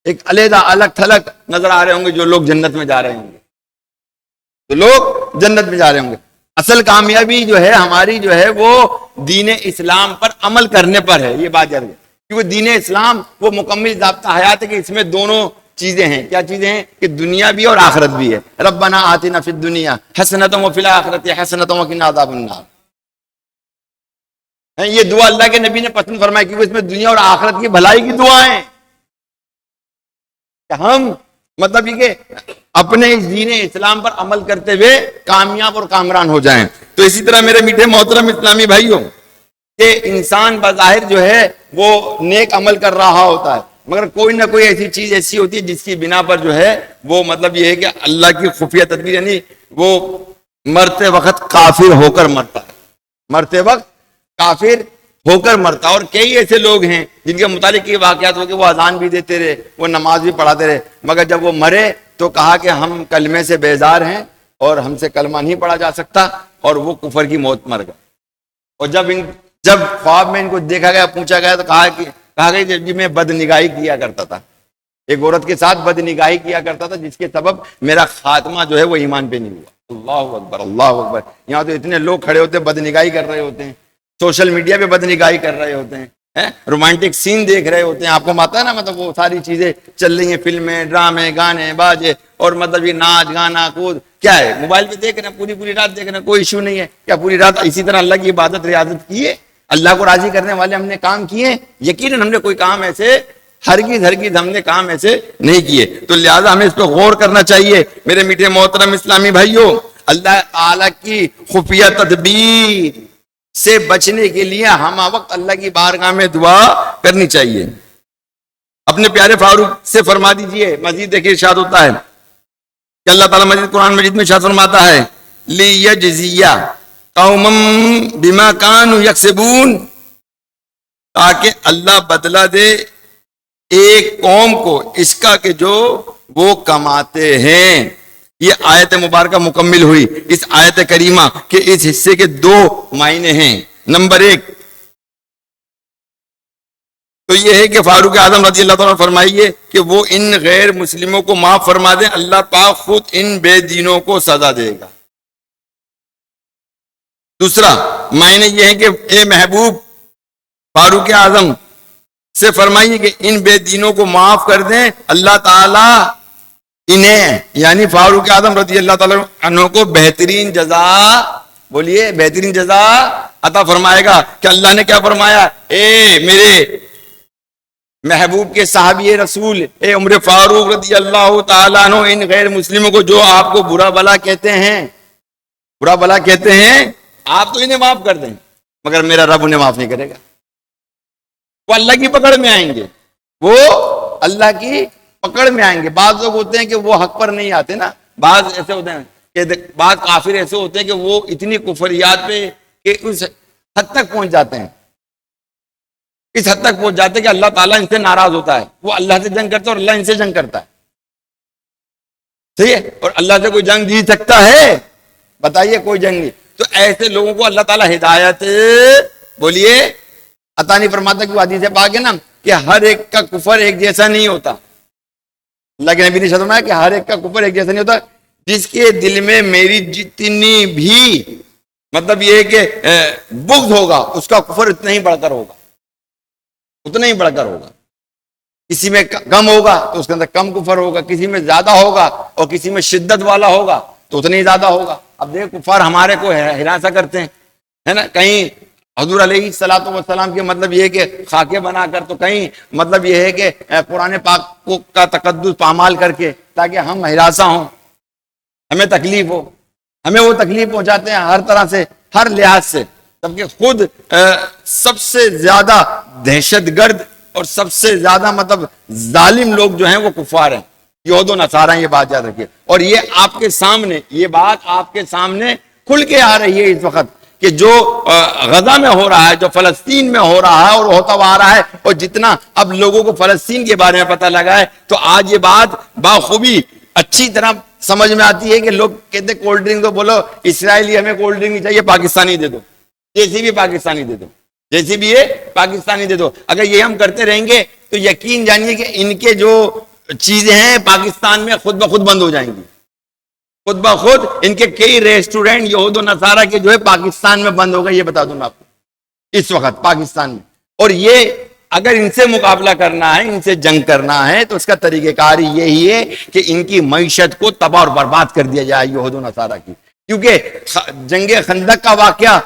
ایک علیحدہ الگ تھلگ نظر آ رہے ہوں گے جو لوگ جنت میں جا رہے ہوں گے، تو لوگ جنت میں جا رہے ہوں گے۔ اصل کامیابی جو ہے ہماری جو ہے وہ دین اسلام پر عمل کرنے پر ہے، یہ بات جانیں، کیونکہ دین اسلام وہ مکمل ضابطہ حیات ہے کہ اس میں دونوں چیزیں ہیں۔ کیا چیزیں ہیں؟ کہ دنیا بھی اور آخرت بھی ہے۔ ربنا آتنا فی الدنیا حسنۃ وفی الآخرۃ حسنۃ وقنا عذاب النار، یہ دعا اللہ کے نبی نے پسند فرمائی کیونکہ اس میں دنیا اور آخرت کی بھلائی کی دعائیں، کہ ہم مطلب یہ کہ اپنے اس دین اسلام پر عمل کرتے ہوئے کامیاب اور کامران ہو جائیں۔ تو اسی طرح میرے میٹھے محترم اسلامی بھائیوں، کہ انسان بظاہر جو ہے وہ نیک عمل کر رہا ہوتا ہے، مگر کوئی نہ کوئی ایسی چیز ایسی ہوتی ہے جس کی بنا پر جو ہے وہ مطلب یہ ہے کہ اللہ کی خفیہ تدبیر، یعنی وہ مرتے وقت کافر ہو کر مرتا ہے، مرتے وقت کافر ہو کر مرتا۔ اور کئی ایسے لوگ ہیں جن کے متعلق یہ واقعات ہو کہ وہ اذان بھی دیتے رہے، وہ نماز بھی پڑھاتے رہے، مگر جب وہ مرے تو کہا کہ ہم کلمے سے بیزار ہیں اور ہم سے کلمہ نہیں پڑھا جا سکتا، اور وہ کفر کی موت مر گئے۔ اور جب خواب میں ان کو دیکھا گیا، پوچھا گیا، تو کہا کہ جی میں بد نگاہی کیا کرتا تھا، ایک عورت کے ساتھ بد نگاہی کیا کرتا تھا، جس کے سبب میرا خاتمہ جو ہے وہ ایمان پہ نہیں ہوا۔ اللہ اکبر، اللہ اکبر۔ یہاں تو اتنے لوگ کھڑے ہوتے ہیں، بد نگاہی کر رہے ہوتے ہیں، سوشل میڈیا پہ بد نگاہی کر رہے ہوتے ہیں، رومانٹک سین دیکھ رہے ہوتے ہیں، آپ کو آتا ہے نا، مطلب وہ ساری چیزیں چل رہی ہیں، فلمیں، ڈرامے، گانے باجے، اور مطلب یہ ناچ گانا کود، کیا ہے موبائل پہ دیکھ رہے ہیں، پوری رات دیکھ رہے ہیں، کوئی ایشو نہیں ہے۔ کیا پوری رات اسی طرح اللہ کی عبادت ریاضت کی ہے؟ اللہ کو راضی کرنے والے ہم نے کام کیے؟ یقیناً ہم نے کوئی کام ایسے ہرگز ہم نے کام ایسے نہیں کیے۔ تو لہٰذا ہمیں اس پہ غور کرنا چاہیے میرے میٹھے محترم اسلامی بھائیوں۔ اللہ تعالی کی خفیہ تدبیر سے بچنے کے لیے ہم وقت اللہ کی بارگاہ میں دعا کرنی چاہیے۔ اپنے پیارے فاروق سے فرما دیجئے، مزید دیکھیں ارشاد ہوتا ہے کہ اللہ تعالیٰ مجید قرآن مجید میں ارشاد فرماتا ہے لِيَجْزِيَ قَوْمًا بِمَا كَانُوا يَكْسِبُونَ، تاکہ اللہ بدلہ دے ایک قوم کو اس کا کہ جو وہ کماتے ہیں۔ یہ آیت مبارکہ مکمل ہوئی۔ اس آیت کریمہ کے اس حصے کے دو معنی ہیں۔ نمبر ایک تو یہ ہے کہ فاروق اعظم رضی اللہ تعالیٰ فرمائیے کہ وہ ان غیر مسلموں کو معاف فرما دیں، اللہ پاک خود ان بے دینوں کو سزا دے گا۔ دوسرا معنی یہ ہے کہ اے محبوب فاروق اعظم سے فرمائیے کہ ان بے دینوں کو معاف کر دیں، اللہ تعالیٰ انہیں یعنی فاروق اعظم رضی اللہ تعالیٰ عنہ کو بہترین جزا، بولیے بہترین جزا عطا فرمائے گا۔ کہ اللہ نے کیا فرمایا؟ اے میرے محبوب کے صحابی رسول اے عمر فاروق رضی اللہ تعالیٰ عنہ، ان غیر مسلموں کو جو آپ کو برا بلا کہتے ہیں آپ تو انہیں معاف کر دیں، مگر میرا رب انہیں معاف نہیں کرے گا۔ وہ اللہ کی پکڑ میں آئیں گے، وہ اللہ کی پکڑ میں آئیں گے۔ بعض لوگ ہوتے ہیں کہ وہ حق پر نہیں آتے نا، بعض ایسے ہوتے ہیں کہ بعض کافر ایسے ہوتے ہیں کہ وہ اتنی کفریات پہ کہ اس حد تک پہنچ جاتے ہیں، اس حد تک پہنچ جاتے ہیں کہ اللہ تعالیٰ ان سے ناراض ہوتا ہے، وہ اللہ سے جنگ کرتا ہے اور اللہ ان سے جنگ کرتا ہے۔ صحیح ہے؟ اور اللہ سے کوئی جنگ جیت سکتا ہے؟ بتائیے، کوئی جنگ نہیں۔ تو ایسے لوگوں کو اللہ تعالیٰ ہدایت بولیے عطا نہیں فرماتا، کہ حدیث پاک ہے نا کہ ہر ایک کا کفر ایک جیسا نہیں ہوتا۔ اللہ کے نبی نے فرمایا کہ ہر ایک کا کفر ایک جیسا نہیں ہوتا، جس کے دل میں میری جتنی بھی مطلب یہ ہے کہ بغض ہوگا، اس کا کفر اتنا ہی بڑھ کر ہوگا، اتنا ہی بڑھ کر ہوگا۔ کسی میں کم ہوگا تو اس کے اندر کم کفر ہوگا، کسی میں زیادہ ہوگا اور کسی میں شدت والا ہوگا تو اتنا ہی زیادہ ہوگا۔ اب دیکھ کفار ہمارے کو ہراساں کرتے ہیں، ہے نا، کہیں حضور علیہ الصلوۃ والسلام کے مطلب یہ ہے کہ خاکے بنا کر، تو کہیں مطلب یہ ہے کہ قرآن پاک کا تقدس پامال کر کے، تاکہ ہم ہراساں ہوں، ہمیں تکلیف ہو، ہمیں وہ تکلیف پہنچاتے ہیں ہر طرح سے، ہر لحاظ سے، جبکہ خود سب سے زیادہ دہشت گرد اور سب سے زیادہ مطلب ظالم لوگ جو ہیں وہ کفار ہیں، یہود و نصارہ۔ یہ بات یاد رکھیے، اور یہ آپ کے سامنے، یہ بات آپ کے سامنے کھل کے آ رہی ہے اس وقت، کہ جو غزہ میں ہو رہا ہے، جو فلسطین میں ہو رہا ہے اور ہوتا ہوا آ رہا ہے، اور جتنا اب لوگوں کو فلسطین کے بارے میں پتہ لگا ہے، تو آج یہ بات بخوبی اچھی طرح سمجھ میں آتی ہے کہ لوگ کہتے ہیں کولڈ ڈرنک تو بولو اسرائیلی، ہمیں کولڈ ڈرنک نہیں چاہیے، پاکستانی دے دو، جیسی بھی پاکستانی دے دو۔ جیسی بھی ہے پاکستانی دے دو. اگر یہ ہم کرتے رہیں گے تو یقین جانیے کہ ان کے جو چیزیں ہیں پاکستان میں خود بخود بند ہو جائیں گی. خود بخود ان کے کئی ریسٹورینٹ یہود و نصارہ کے جو ہے پاکستان میں بند ہو گئے. یہ بتا دوں میں آپ کو اس وقت پاکستان میں. اور یہ اگر ان سے مقابلہ کرنا ہے, ان سے جنگ کرنا ہے, تو اس کا طریقہ کار یہی ہے کہ ان کی معیشت کو تباہ اور برباد کر دیا جائے یہود و نصارہ کی. کیونکہ جنگ خندق کا واقعہ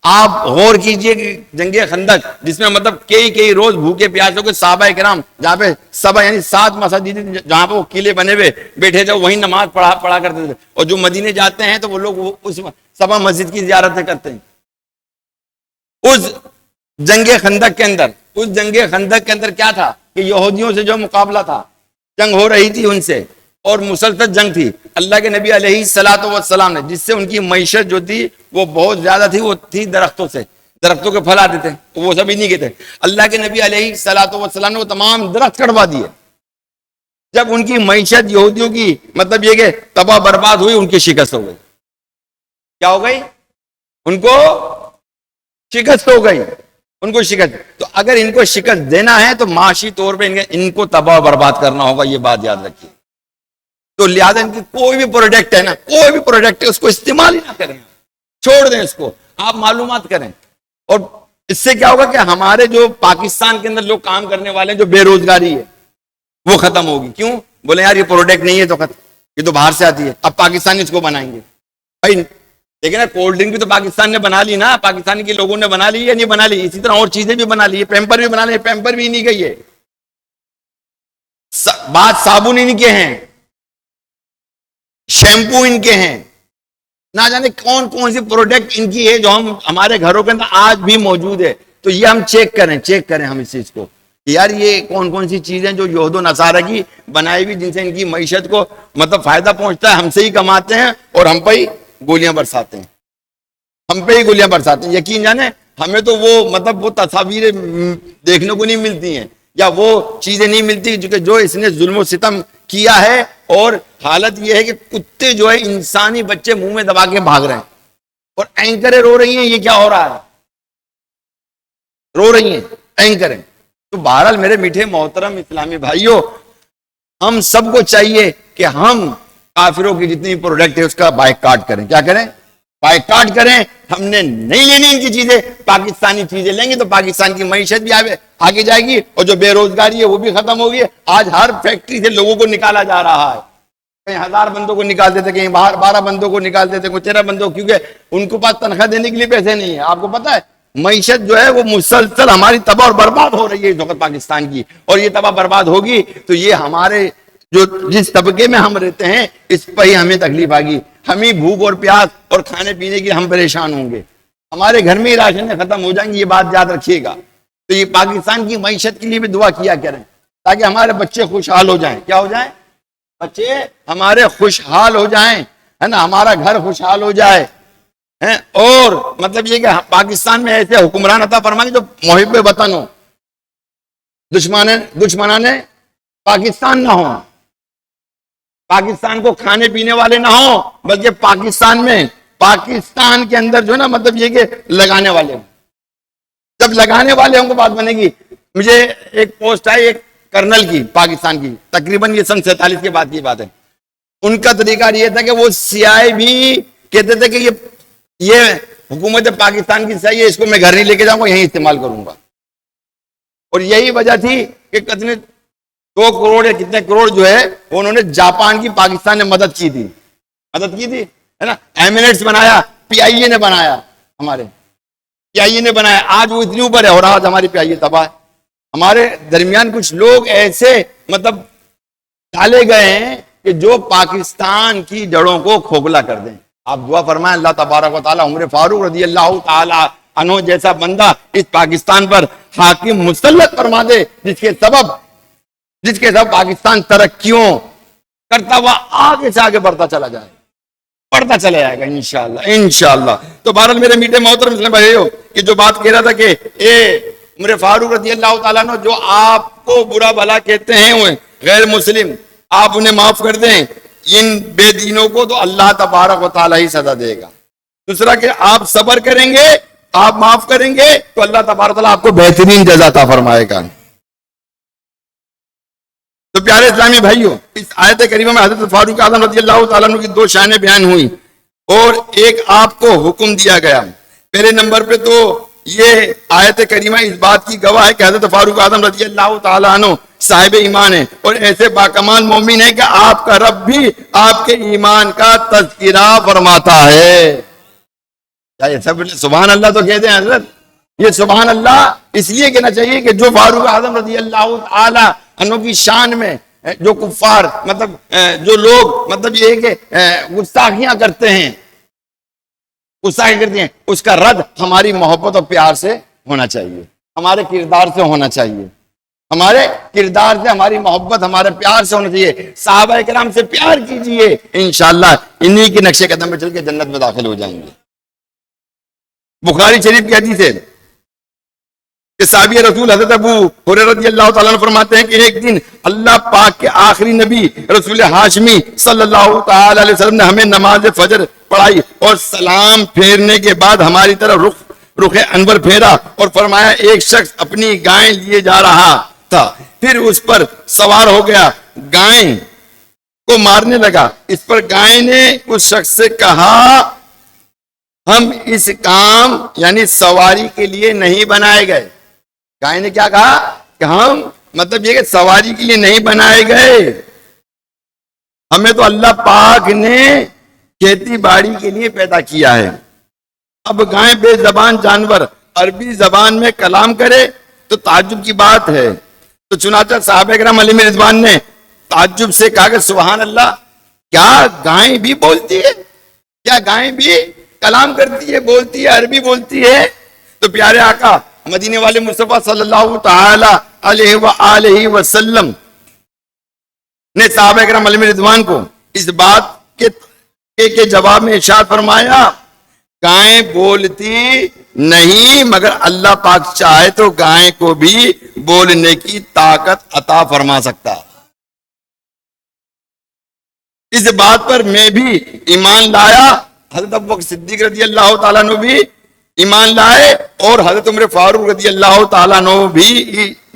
آپ غور کیجئے کہ جنگ خندق جس میں مطلب کئی روز بھوکے پیاسوں کے صحابہ کرام, جہاں پہ سبا یعنی 7 مساجد جہاں پہ وہ قلعے بنے ہوئے بیٹھے تھے, وہیں نماز پڑھا کرتے تھے. اور جو مدینے جاتے ہیں تو وہ لوگ اس سبا مسجد کی زیارتیں کرتے ہیں. اس جنگ خندق کے اندر کیا تھا کہ یہودیوں سے جو مقابلہ تھا, جنگ ہو رہی تھی ان سے, اور مسلسل جنگ تھی. اللہ کے نبی علیہ الصلوۃ والسلام نے, جس سے ان کی معیشت جو تھی وہ بہت زیادہ تھی, وہ تھی درختوں سے. درختوں کے پھل آتے تھے, وہ سب انہی کے تھے. اللہ کے نبی علیہ الصلوۃ والسلام نے وہ تمام درخت کٹوا دیے. جب ان کی معیشت یہودیوں کی مطلب یہ کہ تباہ برباد ہوئی, ان کی شکست ہو گئی. کیا ہو گئی؟ ان کو شکست ہو گئی. ان کو شکست. تو اگر ان کو شکست دینا ہے تو معاشی طور پہ ان کو تباہ برباد کرنا ہوگا. یہ بات یاد رکھیے. تو لہٰذا ان کی کوئی بھی پروڈکٹ ہے نا, کوئی بھی پروڈکٹ ہے, اس کو استعمال ہی نہ کریں, چھوڑ دیں اس کو. آپ معلومات کریں. اور اس سے کیا ہوگا کہ ہمارے جو پاکستان کے اندر لوگ کام کرنے والے ہیں, جو بے روزگاری ہے وہ ختم ہوگی. کیوں؟ بولے یار یہ پروڈکٹ نہیں ہے تو ختم, یہ تو باہر سے آتی ہے, اب پاکستانی اس کو بنائیں گے. بھائی لیکن کولڈ ڈرنک بھی تو پاکستان نے بنا لی نا, پاکستان کے لوگوں نے بنا لی یا نہیں بنا لی. اسی طرح اور چیزیں بھی بنا لی, پیمپر بھی بنا لی, پیمپر بھی نہیں گئی ہے. بات صابن ان کے ہیں, شیمپو ان کے ہیں, نہ جانے کون کون سی پروڈکٹ ان کی ہے جو ہمارے گھروں کے اندر آج بھی موجود ہے. تو یہ ہم چیک کریں ہم اس چیز کو کہ یار یہ کون سی چیزیں جو یہود و نصارہ کی بنائی ہوئی, جن سے ان کی معیشت کو مطلب فائدہ پہنچتا ہے, ہم سے ہی کماتے ہیں اور ہم پہ ہی گولیاں برساتے ہیں. یقین جانے ہمیں تو وہ مطلب وہ تصاویریں دیکھنے کو نہیں ملتی ہیں, یا وہ چیزیں نہیں ملتی جو اس نے ظلم و ستم کیا ہے. اور حالت یہ ہے کہ کتے جو ہے انسانی بچے منہ میں دبا کے بھاگ رہے ہیں, اور اینکریں رو رہی ہیں. یہ کیا ہو رہا ہے؟ رو رہی ہیں اینکریں. تو بہرحال میرے میٹھے محترم اسلامی بھائیوں, ہم سب کو چاہیے کہ ہم کافروں کی جتنی پروڈکٹ ہے اس کا بائیکاٹ کریں. کیا کریں؟ بائیکاٹ کریں. ہم نے نہیں لینی ان کی چیزیں, پاکستانی چیزیں لیں گے تو پاکستان کی معیشت بھی آگے جائے گی, اور جو بے روزگاری ہے وہ بھی ختم ہوگی. آج ہر فیکٹری سے لوگوں کو نکالا جا رہا ہے, کہیں 1000 بندوں کو نکال دیتے, کہیں 12 بندوں کو نکال دیتے, کوئی 13 بندوں, کیونکہ ان کو پاس تنخواہ دینے کے لیے پیسے نہیں ہے. آپ کو پتا ہے معیشت جو ہے وہ مسلسل ہماری تباہ اور برباد ہو رہی ہے اس وقت پاکستان کی, اور یہ تباہ برباد ہوگی تو یہ ہمارے جو جس طبقے میں ہم رہتے ہیں اس پہ ہی ہمیں تکلیف آگی. ہمیں بھوک اور پیاس اور کھانے پینے کے ہم پریشان ہوں گے. ہمارے گھر میں ہی راشنیں ختم ہو جائیں گی. یہ بات یاد رکھیے گا. تو یہ پاکستان کی معیشت کے لیے بھی دعا کیا کریں تاکہ ہمارے بچے خوشحال ہو جائیں. کیا ہو جائیں؟ بچے ہمارے خوشحال ہو جائیں, ہے نا, ہمارا گھر خوشحال ہو جائے. اور مطلب یہ کہ پاکستان میں ایسے حکمران عطا فرمائے جو محب وطن ہو, دشمنان پاکستان نہ ہو, پاکستان کو کھانے پینے والے نہ ہوں, بلکہ پاکستان کے اندر جو ہے نا مطلب یہ کہ لگانے والے ہوں. جب لگانے والے ہوں کو بات بنے گی. مجھے ایک پوسٹ آئی ایک کرنل کی پاکستان کی, تقریباً یہ سن 47 کے بعد کی بات ہے. ان کا طریقہ یہ تھا کہ وہ سیاہ بھی کہتے تھے کہ یہ حکومت پاکستان کی سیاہی ہے, اس کو میں گھر نہیں لے کے جاؤں گا, یہیں استعمال کروں گا. اور یہی وجہ تھی کہ کتنے 2 کروڑ یا کتنے کروڑ جو ہے انہوں نے جاپان کی پاکستان نے مدد کی تھی, ہے نا. ایمریٹس بنایا, PIA نے بنایا, ہمارے PIA نے بنایا. آج وہ اتنی اوپر ہے اور آج ہماری PIA تباہ ہے. ہمارے درمیان کچھ لوگ ایسے مطلب ڈالے گئے ہیں کہ جو پاکستان کی جڑوں کو کھوکھلا کر دیں. آپ دعا فرمائیں اللہ تبارک و تعالیٰ عمر فاروق رضی اللہ تعالیٰ عنہ جیسا بندہ اس پاکستان پر حاکم مسلط فرما دے, جس کے سبب پاکستان ترقیوں کرتا ہوا آگے سے آگے بڑھتا چلا جائے گا انشاءاللہ. تو بہرحال میرے میٹھے محترم اسلام بھائیو, کہ جو بات کہہ رہا تھا کہ عمر فاروق رضی اللہ تعالیٰ عنہ جو آپ کو برا بھلا کہتے ہیں غیر مسلم, آپ انہیں معاف کر دیں. ان بے دینوں کو تو اللہ تبارک و تعالیٰ ہی سزا دے گا. دوسرا کہ آپ صبر کریں گے آپ معاف کریں گے تو اللہ تبارک و تعالیٰ آپ کو بہترین جزا عطا فرمائے گا۔ تو پیارے اسلامی بھائیوں، اس آیت کریمہ میں حضرت فاروق اعظم رضی اللہ تعالیٰ عنہ کی دو شانیں بیان ہوئی اور ایک آپ کو حکم دیا گیا۔ پہلے نمبر پہ تو یہ آیت کریمہ اس بات کی گواہ ہے کہ حضرت فاروق اعظم رضی اللہ تعالیٰ عنہ صاحب ایمان ہے اور ایسے باکمال مومن ہے کہ آپ کا رب بھی آپ کے ایمان کا تذکرہ فرماتا ہے۔ کیا یہ سب سبحان اللہ تو کہتے ہیں حضرت؟ یہ سبحان اللہ اس لیے کہنا چاہیے کہ جو فاروق اعظم رضی اللہ تعالی عنہ کی شان میں جو کفار مطلب جو لوگ مطلب یہ ہے کہ گستاخیاں کرتے ہیں، گستاخی کرتے ہیں، اس کا رد ہماری محبت اور پیار سے ہونا چاہیے، ہمارے کردار سے ہونا چاہیے، ہمارے کردار سے، ہماری محبت، ہمارے پیار سے ہونا چاہیے۔ صحابہ کرام سے پیار کیجئے، انشاءاللہ انہی کے نقش قدم میں چل کے جنت میں داخل ہو جائیں گے۔ بخاری شریف کی حدیث ہے کہ صحابی رسول حضرت ابو ہریرہ رضی اللہ تعالیٰ عنہ فرماتے ہیں کہ ایک دن اللہ پاک کے آخری نبی رسول ہاشمی صلی اللہ تعالی علیہ وسلم نے ہمیں نماز فجر پڑھائی اور سلام پھیرنے کے بعد ہماری طرف رخ انور پھیرا اور فرمایا ایک شخص اپنی گائیں لیے جا رہا تھا، پھر اس پر سوار ہو گیا، گائیں کو مارنے لگا۔ اس پر گائیں نے اس شخص سے کہا ہم اس کام یعنی سواری کے لیے نہیں بنائے گئے۔ گائے نے کیا کہا کہ ہم مطلب یہ کہ سواری کے لیے نہیں بنائے گئے، ہمیں تو اللہ پاک نے کھیتی باڑی کے لیے پیدا کیا ہے۔ اب گائے بے زبان جانور عربی زبان میں کلام کرے تو تعجب کی بات ہے۔ تو چنانچہ صحابہ کرام علیہم رضوان نے تعجب سے کہا کہ سبحان اللہ، کیا گائے بھی بولتی ہے؟ کیا گائے بھی کلام کرتی ہے، بولتی ہے، عربی بولتی ہے؟ تو پیارے آقا مدینے والے مصطفیٰ صلی اللہ تعالی علیہ وآلہ وسلم نے صحابہ کرام علیہم رضوان کو اس بات کے جواب میں ارشاد فرمایا گائیں بولتی نہیں مگر اللہ پاک چاہے تو گائیں کو بھی بولنے کی طاقت عطا فرما سکتا۔ اس بات پر میں بھی ایمان لایا، حضرت ابوبکر صدیق رضی اللہ تعالیٰ عنہ بھی ایمان لائے اور حضرت عمر فاروق رضی اللہ تعالیٰ عنہ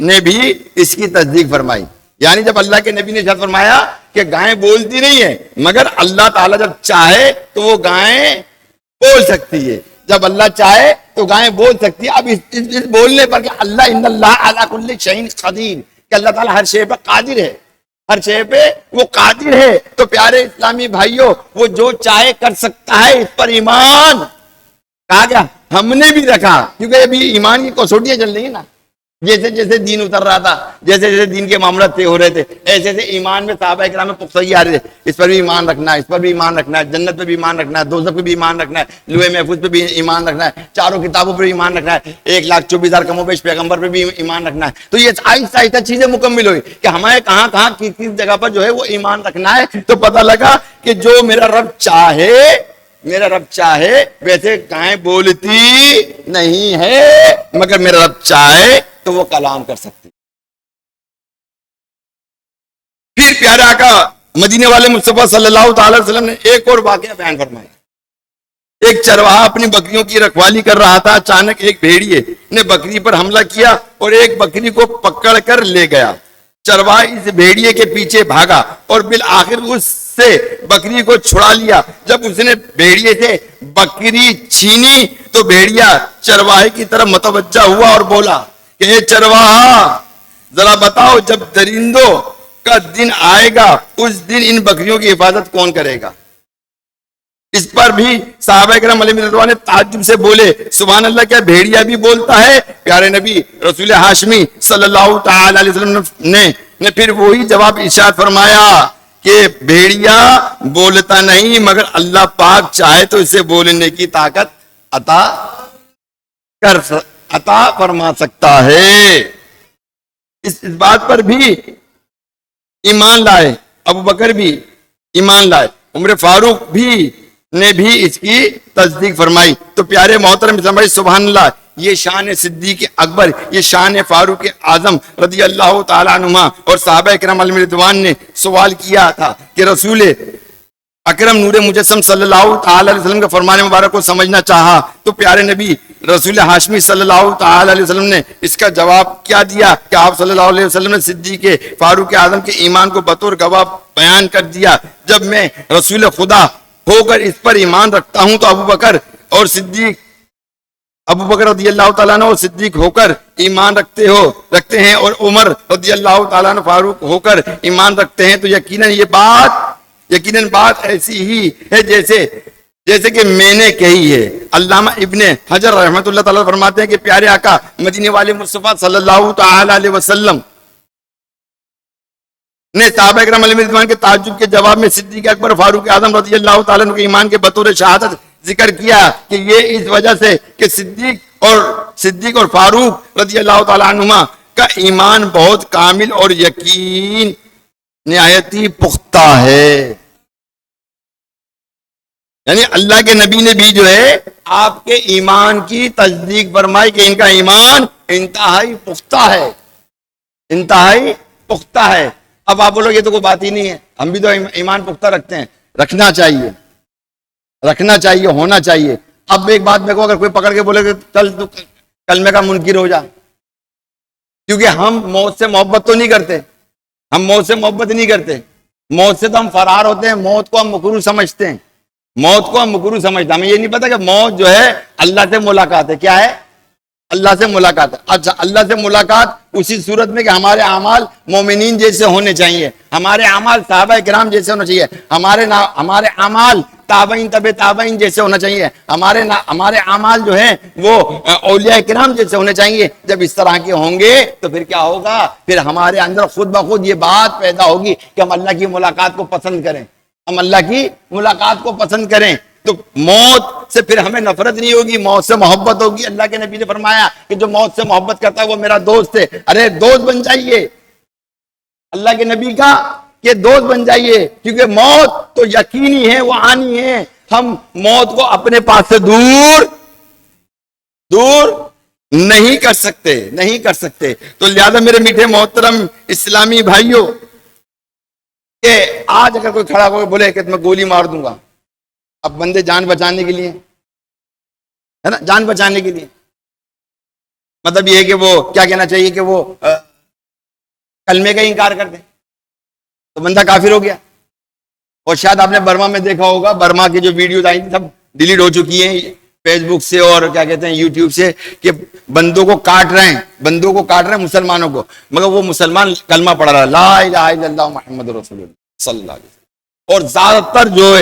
نے بھی اس کی تصدیق فرمائی۔ یعنی جب اللہ کے نبی نے ارشاد فرمایا کہ گائیں بولتی نہیں ہے مگر اللہ تعالیٰ جب چاہے تو وہ گائیں بول سکتی ہے، جب اللہ چاہے تو گائیں بول سکتی ہے۔ اب اس بولنے پر کہ اللہ ان اللہ علی کل شیء قدیر، کہ اللہ تعالیٰ ہر شے پہ قادر ہے، ہر شے پہ وہ قادر ہے، تو پیارے اسلامی بھائیوں وہ جو چاہے کر سکتا ہے، اس پر ایمان کہا گیا ہم نے بھی رکھا، کیونکہ ابھی ایمان کی کسوٹیاں چل رہی ہیں نا، جیسے جیسے دین اتر رہا تھا، جیسے جیسے دین کے معاملات طے ہو رہے تھے، ایسے ایسے ایمان میں صحابہ کرام میں پختگی آ رہی تھے، اس پر بھی ایمان رکھنا ہے، اس پر بھی ایمان رکھنا ہے، جنت پہ بھی ایمان رکھنا ہے، دوزخ پہ بھی ایمان رکھنا ہے، لوح محفوظ پہ بھی ایمان رکھنا ہے، چاروں کتابوں پہ بھی ایمان رکھنا ہے، 1,24,000 کم و بیش پیغمبر پہ بھی ایمان رکھنا ہے۔ تو یہ آہستہ آہستہ چیزیں مکمل ہوئی کہ ہمیں کہاں کہاں کس جگہ پر جو ہے وہ ایمان رکھنا ہے۔ تو پتہ لگا کہ جو میرا رب چاہے ویسے گائیں بولتی نہیں ہے مگر میرا رب چاہے تو وہ کلام کر سکتی۔ پھر پیارے آقا مدینے والے مصطفیٰ صلی اللہ تعالی علیہ وسلم نے ایک اور واقعہ بیان فرمایا۔ ایک چرواہا اپنی بکریوں کی رکھوالی کر رہا تھا، اچانک ایک بھیڑیے نے بکری پر حملہ کیا اور ایک بکری کو پکڑ کر لے گیا۔ چرواہا اس بھیڑیے کے پیچھے بھاگا اور بالآخر اس سے بکری کو چھڑا لیا۔ جب اس نے بھیڑیے سے بکری چھینی تو بھیڑیا چرواہے کی طرف متوجہ ہوا اور بولا کہ اے چرواہا ذرا بتاؤ جب درندوں کا دن آئے گا اس دن ان بکریوں کی حفاظت کون کرے گا؟ اس پر بھی صحابہ کرام علیہ رضوان نے تعجب سے بولے سبحان اللہ، کیا بھیڑیا بھی بولتا ہے؟ پیارے نبی رسول ہاشمی صلی اللہ تعالی علیہ وسلم نے پھر وہی جواب ارشاد فرمایا کہ بھیڑیا بولتا نہیں مگر اللہ پاک چاہے تو اسے بولنے کی طاقت عطا فرما سکتا ہے۔ اس بات پر بھی ایمان لائے، ابو بکر بھی ایمان لائے، عمر فاروق نے بھی اس کی تصدیق فرمائی۔ تو پیارے محترم بھائی سبحان اللہ، یہ شان صدیق اکبر، یہ شان فاروق اعظم رضی اللہ تعالی عنہ اور صحابہ کرام علیہ رضوان نے سوال کیا تھا کہ رسول اکرم نور مجسم صلی اللہ تعالی علیہ وسلم کے فرمان مبارک کو سمجھنا چاہا تو پیارے نبی رسول ہاشمی صلی اللہ تعالی علیہ وسلم نے اس کا جواب کیا دیا کہ آپ صلی اللہ علیہ وسلم نے صدیق فاروق اعظم کے ایمان کو بطور گواہ بیان کر دیا. جب میں رسول خدا ہو کر اس پر ایمان رکھتا ہوں تو ابو بکر رضی اللہ تعالیٰ عنہ اور صدیق ہو کر ایمان رکھتے ہیں اور عمر رضی اللہ تعالیٰ عنہ فاروق ہو کر ایمان رکھتے ہیں تو یقیناً بات ایسی ہی ہے جیسے کہ میں نے کہی ہے. علامہ ابن حجر رحمۃ اللہ تعالیٰ فرماتے ہیں کہ پیارے آقا مدینے والے مصطفیٰ صلی اللہ تعالی علیہ وسلم نے صحابہ کرام علیہ رضوان کے تعجب کے جواب میں صدیق اکبر فاروق اعظم رضی اللہ تعالیٰ عنہ کے ایمان کے بطور شہادت ذکر کیا کہ یہ اس وجہ سے کہ صدیق اور فاروق رضی اللہ تعالیٰ عنہما کا ایمان بہت کامل اور یقین نہایت ہی پختہ ہے. یعنی اللہ کے نبی نے بھی جو ہے آپ کے ایمان کی تصدیق فرمائی کہ ان کا ایمان انتہائی پختہ ہے. اب آپ بولو یہ تو کوئی بات ہی نہیں ہے, ہم بھی تو ایمان پختہ رکھتے ہیں. رکھنا چاہیے, ہونا چاہیے. اب ایک بات دیکھو, اگر کوئی پکڑ کے بولے کہ چل تو کلمے کا منکر ہو جا, کیونکہ ہم موت سے محبت تو نہیں کرتے, موت سے تو ہم فرار ہوتے ہیں, موت کو ہم مکروہ سمجھتے ہیں, ہمیں یہ نہیں پتا کہ موت جو ہے اللہ سے ملاقات ہے. کیا ہے؟ اللہ سے ملاقات ہے. اچھا, اللہ سے ملاقات اسی صورت میں کہ ہمارے اعمال مومنین جیسے ہونے چاہیے, ہمارے اعمال صحابہ کرام جیسے ہونا چاہیے, ہمارے اعمال تابعین تبع تابعین جیسے ہونا چاہیے, ہمارے اعمال جو ہیں وہ اولیاء کرام جیسے ہونے چاہیے. جب اس طرح کے ہوں گے تو پھر کیا ہوگا؟ پھر ہمارے اندر خود بخود یہ بات پیدا ہوگی کہ ہم اللہ کی ملاقات کو پسند کریں, تو موت سے پھر ہمیں نفرت نہیں ہوگی, موت سے محبت ہوگی. اللہ کے نبی نے فرمایا کہ جو موت سے محبت کرتا ہے وہ میرا دوست ہے. ارے دوست بن جائیے, اللہ کے نبی کا کہ دوست بن جائیے, کیونکہ موت تو یقینی ہے, وہ آنی ہے. ہم موت کو اپنے پاس سے دور نہیں کر سکتے. تو لہذا میرے میٹھے محترم اسلامی بھائیوں, کہ آج اگر کوئی کھڑا ہو کے بولے کہ میں گولی مار دوں گا, اب بندے جان بچانے کے لیے, ہے نا, جان بچانے کے لیے, مطلب یہ ہے کہ وہ کیا کہنا چاہیے کہ وہ کلمے کا انکار کر دیں تو بندہ کافر ہو گیا. اور شاید آپ نے برما میں دیکھا ہوگا, برما کی جو ویڈیوز آئی تھی سب ڈیلیٹ ہو چکی ہیں فیس بک سے اور کیا کہتے ہیں یوٹیوب سے, کہ بندوں کو کاٹ رہے ہیں مسلمانوں کو, مگر وہ مسلمان کلمہ پڑھ رہا ہے, لا الہ الا اللہ محمد رسول اللہ صلی اللہ علیہ وسلم. اور زیادہ تر جو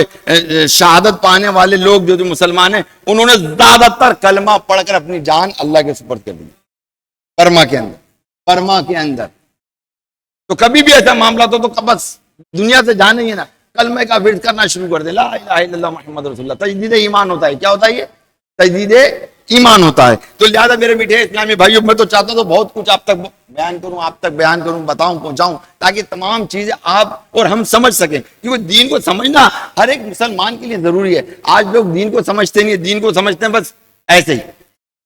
شہادت پانے والے لوگ جو مسلمان ہیں, انہوں نے زیادہ تر کلمہ پڑھ کر اپنی جان اللہ کے سپرد کر دی برما کے اندر. تو کبھی بھی ایسا معاملہ تو بس دنیا سے جانے ہی نا, کلمے کا ورد کرنا شروع کر دے, لا الہ الا اللہ محمد رسول اللہ. تجدید ایمان ہوتا ہے. کیا ہوتا ہے یہ؟ تجدید ایمان ہوتا ہے. تو لہذا میرے میٹھے اسلامی بھائیوں, میں تو چاہتا ہوں تو بہت کچھ آپ تک بیان کروں, بتاؤں, پہنچاؤں, تاکہ تمام چیزیں آپ اور ہم سمجھ سکیں, کیونکہ دین کو سمجھنا ہر ایک مسلمان کے لیے ضروری ہے. آج لوگ دین کو سمجھتے نہیں, دین کو سمجھتے ہیں بس ایسے ہی,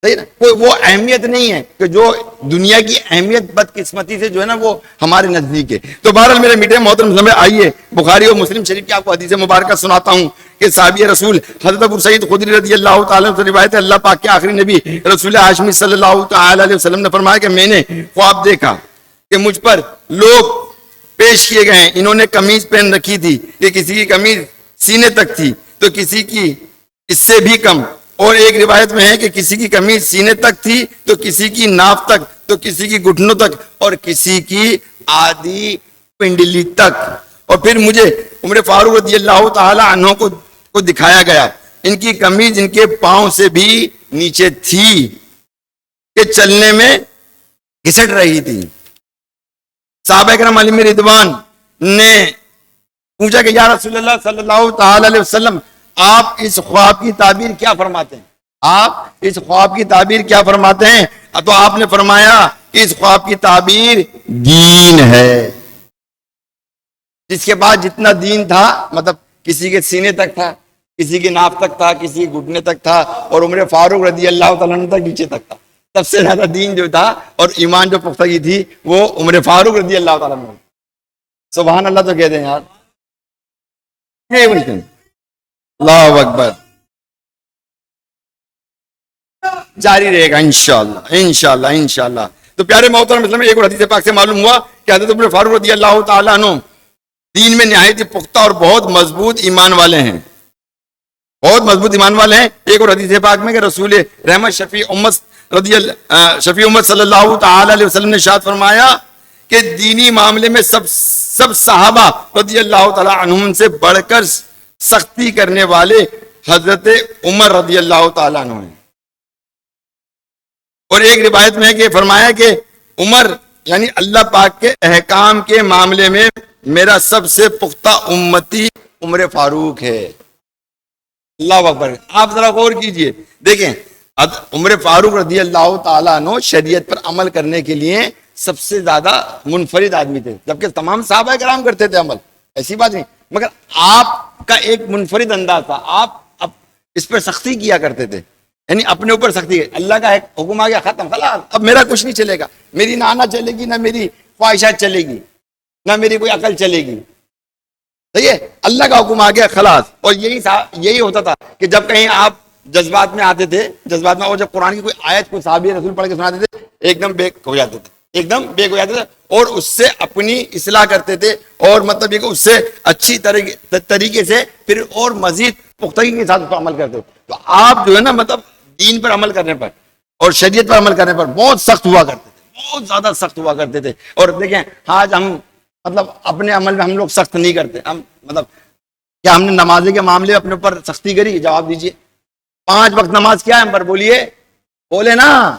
صحیح نا, کوئی وہ اہمیت نہیں ہے کہ جو دنیا کی اہمیت بدقسمتی سے جو ہے نا وہ ہمارے نزدیک ہے. تو بہرحال میرے میٹھے محترم سمجھ آئیے, بخاری اور مسلم شریف کی آپ کو حدیث مبارکہ سناتا ہوں کہ صحابی رسول حضرت ابو سعید خدری رضی اللہ تعالیٰ عنہ سے روایت ہے, اللہ پاک کے آخری نبی رسول ہاشمی صلی اللہ تعالیٰ علیہ وسلم نے فرمایا کہ میں نے خواب دیکھا کہ مجھ پر لوگ پیش کیے گئے ہیں, انہوں نے قمیض پہن رکھی تھی کہ کسی کی قمیض سینے تک تھی تو کسی کی اس سے بھی کم, اور ایک روایت میں ہے کہ کسی کی قمیض سینے تک تھی تو کسی کی ناف تک, تو کسی کی گھٹنوں تک, اور کسی کی آدھی پنڈلی تک. اور پھر مجھے عمر فاروق رضی اللہ تعالی عنہ کو دکھایا گیا, ان کی قمیض ان کے پاؤں سے بھی نیچے تھی کہ چلنے میں گھسٹ رہی تھی. صحابہ کرام علیہم رضوان نے پوچھا کہ یا رسول اللہ صلی اللہ تعالی علیہ وسلم, آپ اس خواب کی تعبیر کیا فرماتے ہیں؟ تو آپ نے فرمایا کہ اس خواب کی تعبیر دین ہے. جس کے بعد جتنا دین تھا, مطلب کسی کے سینے تک تھا, کسی کے ناف تک تھا, کسی کے گھٹنے تک تھا, اور عمر فاروق رضی اللہ تعالیٰ عنہ تک نیچے تک تھا. سب سے زیادہ دین جو تھا اور ایمان جو پختگی تھی وہ عمر فاروق رضی اللہ تعالیٰ عنہ. سبحان اللہ تو کہتے ہیں یار. اللہ اکبر. جاری رہے گا انشاءاللہ انشاءاللہ انشاءاللہ. تو پیارے محترم اسلام، ایک اور حدیث پاک سے معلوم ہوا کہ حضرت عمر فاروق رضی اللہ تعالیٰ عنہ دین میں نہایت ہی پختہ اور بہت مضبوط ایمان والے ہیں، بہت مضبوط ایمان والے ہیں. ایک اور حدیث پاک میں کہ رسول رحمت شفیع امت صلی اللہ تعالی علیہ وسلم نے ارشاد فرمایا کہ دینی معاملے میں سب صحابہ رضی اللہ تعالی عنہم سے بڑھ کر سختی کرنے والے حضرت عمر رضی اللہ تعالیٰ عنہ ہیں. اور ایک روایت میں ہے کہ فرمایا کہ عمر یعنی اللہ پاک کے احکام کے معاملے میں میرا سب سے پختہ امتی عمر فاروق ہے. اللہ اکبر. آپ ذرا غور کیجئے، دیکھیں عمر فاروق رضی اللہ تعالیٰ عنہ شریعت پر عمل کرنے کے لیے سب سے زیادہ منفرد آدمی تھے، جبکہ تمام صحابہ کرام کرتے تھے عمل، ایسی بات نہیں، مگر آپ کا ایک منفرد انداز تھا. آپ اس پر سختی کیا کرتے تھے، یعنی اپنے اوپر سختی ہے. اللہ کا حکم آ گیا، ختم، خلاص، اب میرا کچھ نہیں چلے گا، میری نہ آنا چلے گی، نہ میری خواہشات چلے گی، نہ میری کوئی عقل چلے گی. صحیح ہے، اللہ کا حکم آ گیا، خلاص. اور یہی ہوتا تھا کہ جب کہیں آپ جذبات میں آتے تھے، جذبات میں، اور جب قرآن کی کوئی آیت کوئی صحابی رسول پڑھ کے سناتے تھے، ایک دم بیک ہو جاتے تھے، ایک دم بیک ہو جاتے تھے، اور اس سے اپنی اصلاح کرتے تھے، اور مطلب یہ کہ اس سے اچھی طریقے سے پھر اور مزید پختگی کے ساتھ اس پر عمل کرتے تھے. تو آپ جو ہے نا مطلب دین پر عمل کرنے پر اور شریعت پر عمل کرنے پر بہت سخت ہوا کرتے تھے، بہت زیادہ سخت ہوا کرتے تھے. اور دیکھیں آج ہم مطلب اپنے عمل میں ہم لوگ سخت نہیں کرتے. ہم مطلب کیا ہم نے نماز کے معاملے میں اپنے اوپر سختی کری؟ جواب دیجئے. 5 وقت نماز کیا ہے ہم پر؟ بولے نا،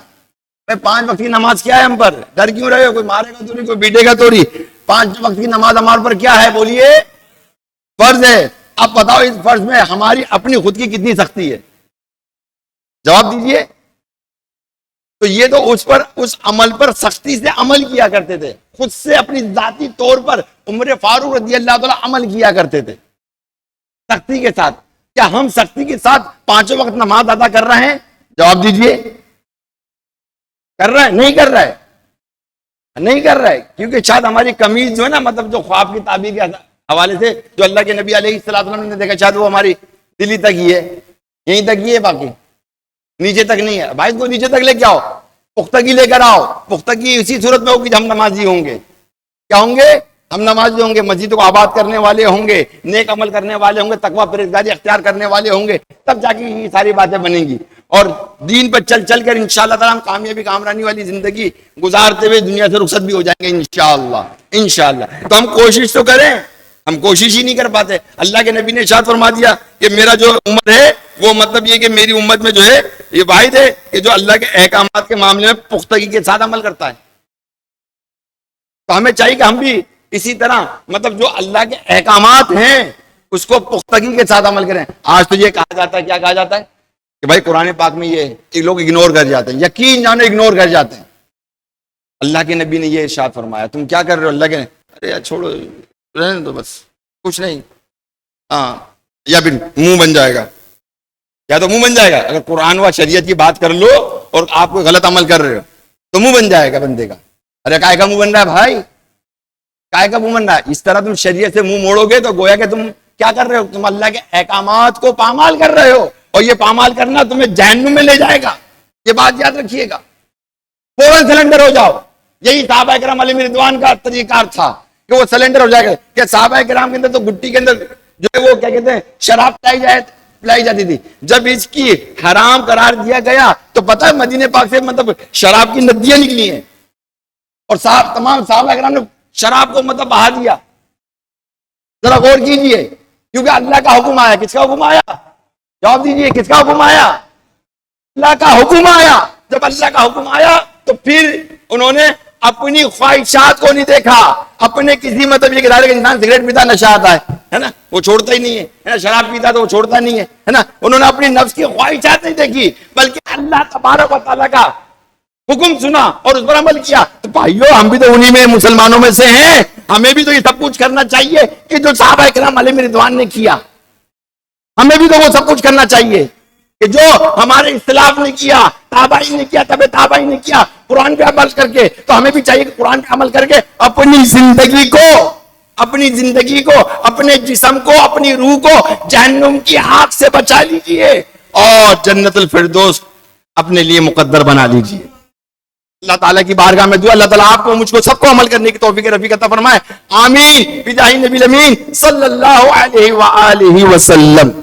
5 وقت کی نماز کیا ہے ہم پر؟ ڈر کیوں رہے ہو؟ کوئی مارے گا تو نہیں، کوئی بیٹے گا تو نہیں. 5 وقت کی نماز ہمارے پر کیا ہے؟ بولیے، فرض ہے. اب بتاؤ اس فرض میں ہماری اپنی خود کی کتنی سختی ہے؟ جواب دیجئے. تو یہ تو اس عمل پر سختی سے عمل کیا کرتے تھے، خود سے اپنی ذاتی طور پر عمر فاروق رضی اللہ تعالیٰ عمل کیا کرتے تھے سختی کے ساتھ. کیا ہم سختی کے ساتھ 5 وقت نماز ادا کر رہے ہیں؟ جواب دیجئے. کر رہے ہیں؟ نہیں کر رہے، نہیں کر رہے، کیونکہ شاید ہماری قمیض جو ہے نا مطلب جو خواب کی تعبیر کے حوالے سے جو اللہ کے نبی علیہ السلام نے دیکھا، شاید وہ ہماری دلی تک ہی ہے، یہیں تک ہی ہے، باقی نیچے تک نہیں ہے. بھائی کو نیچے تک لے کے آؤ، پختگی لے کر آؤ. پختگی اسی صورت میں ہوگی جب ہم نمازی ہوں گے. کیا ہوں گے؟ ہم نمازی ہوں گے، مسجد کو آباد کرنے والے ہوں گے، نیک عمل کرنے والے ہوں گے، تقویٰ پرہیزگاری اختیار کرنے والے ہوں گے، تب جا کے یہ ساری باتیں بنیں گی. اور دین پر چل چل کر انشاءاللہ تعالیٰ ہم کامیابی کامرانی والی زندگی گزارتے ہوئے دنیا سے رخصت بھی ہو جائیں گے انشاءاللہ انشاءاللہ. تو ہم کوشش تو کریں، ہم کوشش ہی نہیں کر پاتے. اللہ کے نبی نے ارشاد فرما دیا کہ میرا جو امت ہے وہ مطلب یہ کہ میری امت میں جو ہے یہ واحد ہے کہ جو اللہ کے احکامات کے معاملے میں پختگی کے ساتھ عمل کرتا ہے. تو ہمیں چاہیے کہ ہم بھی اسی طرح مطلب جو اللہ کے احکامات ہیں اس کو پختگی کے ساتھ عمل کریں. آج تو یہ کہا جاتا ہے، کیا کہا جاتا ہے کہ بھائی قرآن پاک میں یہ لوگ اگنور کر جاتے ہیں، یقین جانو اگنور کر جاتے ہیں. اللہ کے نبی نے یہ ارشاد فرمایا، تم کیا کر رہے ہو؟ اللہ کے ارے یار چھوڑو، رہنے دو، بس کچھ نہیں. ہاں، یا پھر منہ بن جائے گا، یا تو منہ بن جائے گا. اگر قرآن و شریعت کی بات کر لو اور آپ کوئی غلط عمل کر رہے ہو تو منہ بن جائے گا بندے کا. ارے کائے کا منہ بن رہا ہے بھائی؟ کائے کا منہ بن رہا ہے؟ اس طرح تم شریعت سے منہ موڑو گے تو گویا کہ تم کیا کر رہے ہو؟ تم اللہ کے احکامات کو پامال کر رہے ہو، اور یہ پامال کرنا تمہیں جہنم میں لے جائے گا. یہ بات یاد رکھیے گا. فوراً سلنڈر ہو جاؤ. یہی صحابہ کرام علیہ رضوان کا طریقہ تھا کہ وہ سلنڈر ہو جائے گا. کہ صحابہ کرام کے اندر تو گٹی کے اندر جو ہے وہ کیا کہتے ہیں شراب پلائی جاتی تھی. جب اس کی حرام قرار دیا گیا تو پتہ ہے مدینے پاک سے مطلب شراب کی ندیاں نکلی ہیں، اور تمام صحابہ کرام نے شراب کو مطلب بہا دیا. ذرا غور کیجئے، کیونکہ اللہ کا حکم آیا. کس کا حکم آیا؟ جواب دیجئے، کس کا حکم آیا؟ اللہ کا حکم آیا. جب اللہ کا حکم آیا تو پھر انہوں نے اپنی خواہشات کو نہیں دیکھا، اپنے کسی مطلب یہ کہ انسان سگریٹ پیتا نشہ آتا ہے نا، وہ چھوڑتا ہی نہیں ہے نا، شراب پیتا تو وہ چھوڑتا نہیں ہے نا. انہوں نے اپنی نفس کی خواہشات نہیں دیکھی، بلکہ اللہ تبارک و تعالیٰ کا حکم سنا اور اس پر عمل کیا. تو بھائیو ہم بھی تو انہی میں مسلمانوں میں سے ہیں. ہمیں بھی تو یہ سب کچھ کرنا چاہیے کہ جو صحابہ کرام علیہ رضوان نے کیا. ہمیں بھی تو وہ سب کچھ کرنا چاہیے کہ جو ہمارے اختلاف نے کیا، تابعین نے کیا، تبع تابعین نے کیا قرآن پہ عمل کر کے. تو ہمیں بھی چاہیے کہ قرآن پہ عمل کر کے اپنی زندگی کو اپنی زندگی کو، اپنے جسم کو، اپنی روح کو جہنم کی آگ سے بچا لیجئے اور جنت الفردوس اپنے لیے مقدر بنا لیجئے۔ اللہ تعالیٰ کی بارگاہ میں دعا، اللہ تعالیٰ آپ کو، مجھ کو، سب کو عمل کرنے کی توفیق رفیق عطا فرمائے، آمین بجاہ نبی الامین صلی اللہ علیہ وآلہ وسلم۔